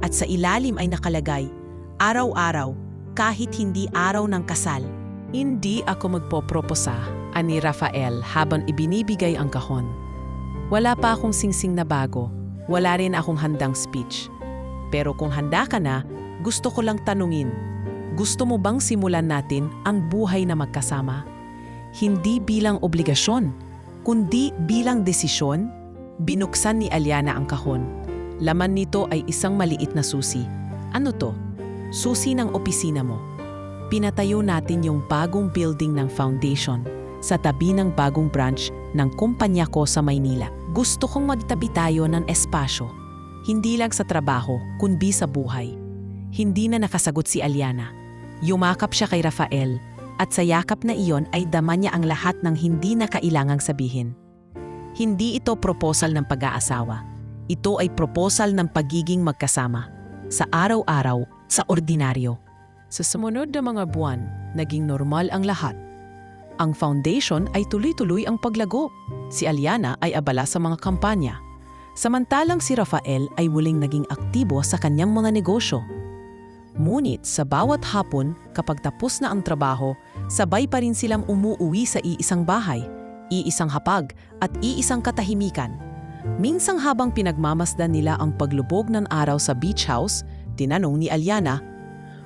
At sa ilalim ay nakalagay, araw-araw, kahit hindi araw ng kasal. Hindi ako magpoproposa, ani Rafael habang ibinibigay ang kahon. Wala pa akong singsing na bago. Wala rin akong handang speech. Pero kung handa ka na, gusto ko lang tanungin, gusto mo bang simulan natin ang buhay na magkasama? Hindi bilang obligasyon, kundi bilang desisyon. Binuksan ni Aliana ang kahon. Laman nito ay isang maliit na susi. Ano to? Susi ng opisina mo. Pinatayo natin yung bagong building ng foundation sa tabi ng bagong branch ng kumpanya ko sa Maynila. Gusto kong magtabi tayo ng espasyo. Hindi lang sa trabaho, kundi sa buhay. Hindi na nakasagot si Aliana. Yumakap siya kay Rafael at sa yakap na iyon ay dama niya ang lahat ng hindi na kailangang sabihin. Hindi ito proposal ng pag-aasawa. Ito ay proposal ng pagiging magkasama. Sa araw-araw, sa ordinaryo. Sa sumunod na mga buwan, naging normal ang lahat. Ang foundation ay tuloy-tuloy ang paglago. Si Aliana ay abala sa mga kampanya. Samantalang si Rafael ay muling naging aktibo sa kanyang mga negosyo. Ngunit sa bawat hapon, kapag tapos na ang trabaho, sabay pa rin silang umuuwi sa iisang bahay, iisang hapag at iisang katahimikan. Minsang habang pinagmamasdan nila ang paglubog ng araw sa beach house, tinanong ni Aliana,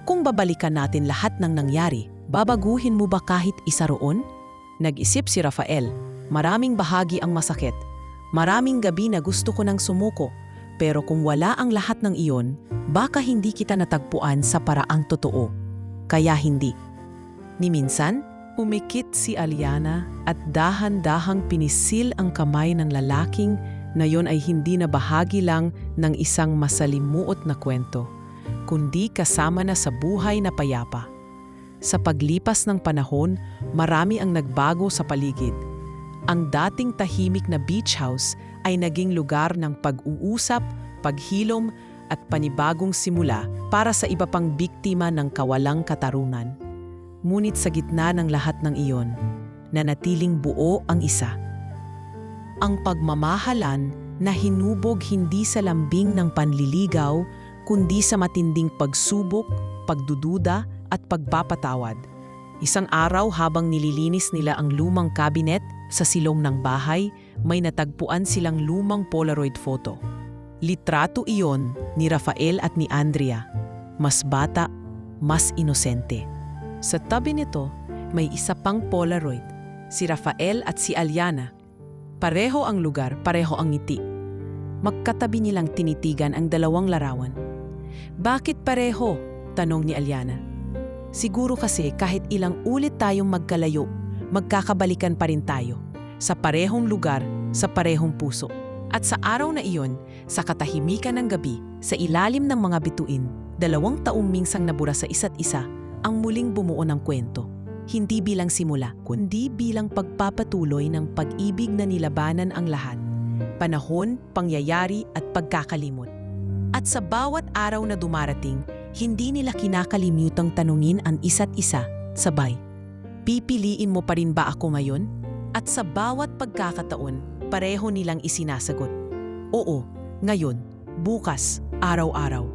"Kung babalikan natin lahat ng nangyari, babaguhin mo ba kahit isa roon?" Nag-isip si Rafael, maraming bahagi ang masakit. Maraming gabi na gusto ko nang sumuko, pero kung wala ang lahat ng iyon, baka hindi kita natagpuan sa paraang totoo. Kaya hindi. Ni minsan, umikit si Aliana at dahan-dahang pinisil ang kamay ng lalaking na yon ay hindi na bahagi lang ng isang masalimuot na kwento, kundi kasama na sa buhay na payapa. Sa paglipas ng panahon, marami ang nagbago sa paligid. Ang dating tahimik na beach house ay naging lugar ng pag-uusap, paghilom at panibagong simula para sa iba pang biktima ng kawalang katarungan. Ngunit sa gitna ng lahat ng iyon, nanatiling buo ang isa. Ang pagmamahalan na hinubog hindi sa lambing ng panliligaw, kundi sa matinding pagsubok, pagdududa at pagpapatawad. Isang araw habang nililinis nila ang lumang cabinet sa silong ng bahay, may natagpuan silang lumang Polaroid photo. Litrato iyon ni Rafael at ni Andrea. Mas bata, mas inosente. Sa tabi nito, may isa pang Polaroid, si Rafael at si Aliana. Pareho ang lugar, pareho ang ngiti. Magkatabi nilang tinitigan ang dalawang larawan. "Bakit pareho?" tanong ni Aliana. "Siguro kasi kahit ilang ulit tayong magkalayo, magkakabalikan pa rin tayo. Sa parehong lugar, sa parehong puso." At sa araw na iyon, sa katahimikan ng gabi, sa ilalim ng mga bituin, 2 taong minsang nabura sa isa't isa, ang muling bumuo ng kwento. Hindi bilang simula, kundi bilang pagpapatuloy ng pag-ibig na nilabanan ang lahat. Panahon, pangyayari at pagkakalimot. At sa bawat araw na dumarating, hindi nila kinakalimutang tanungin ang isa't isa, sabay. "Pipiliin mo pa rin ba ako ngayon?" At sa bawat pagkakataon, pareho nilang isinasagot, "Oo, ngayon, bukas, araw-araw."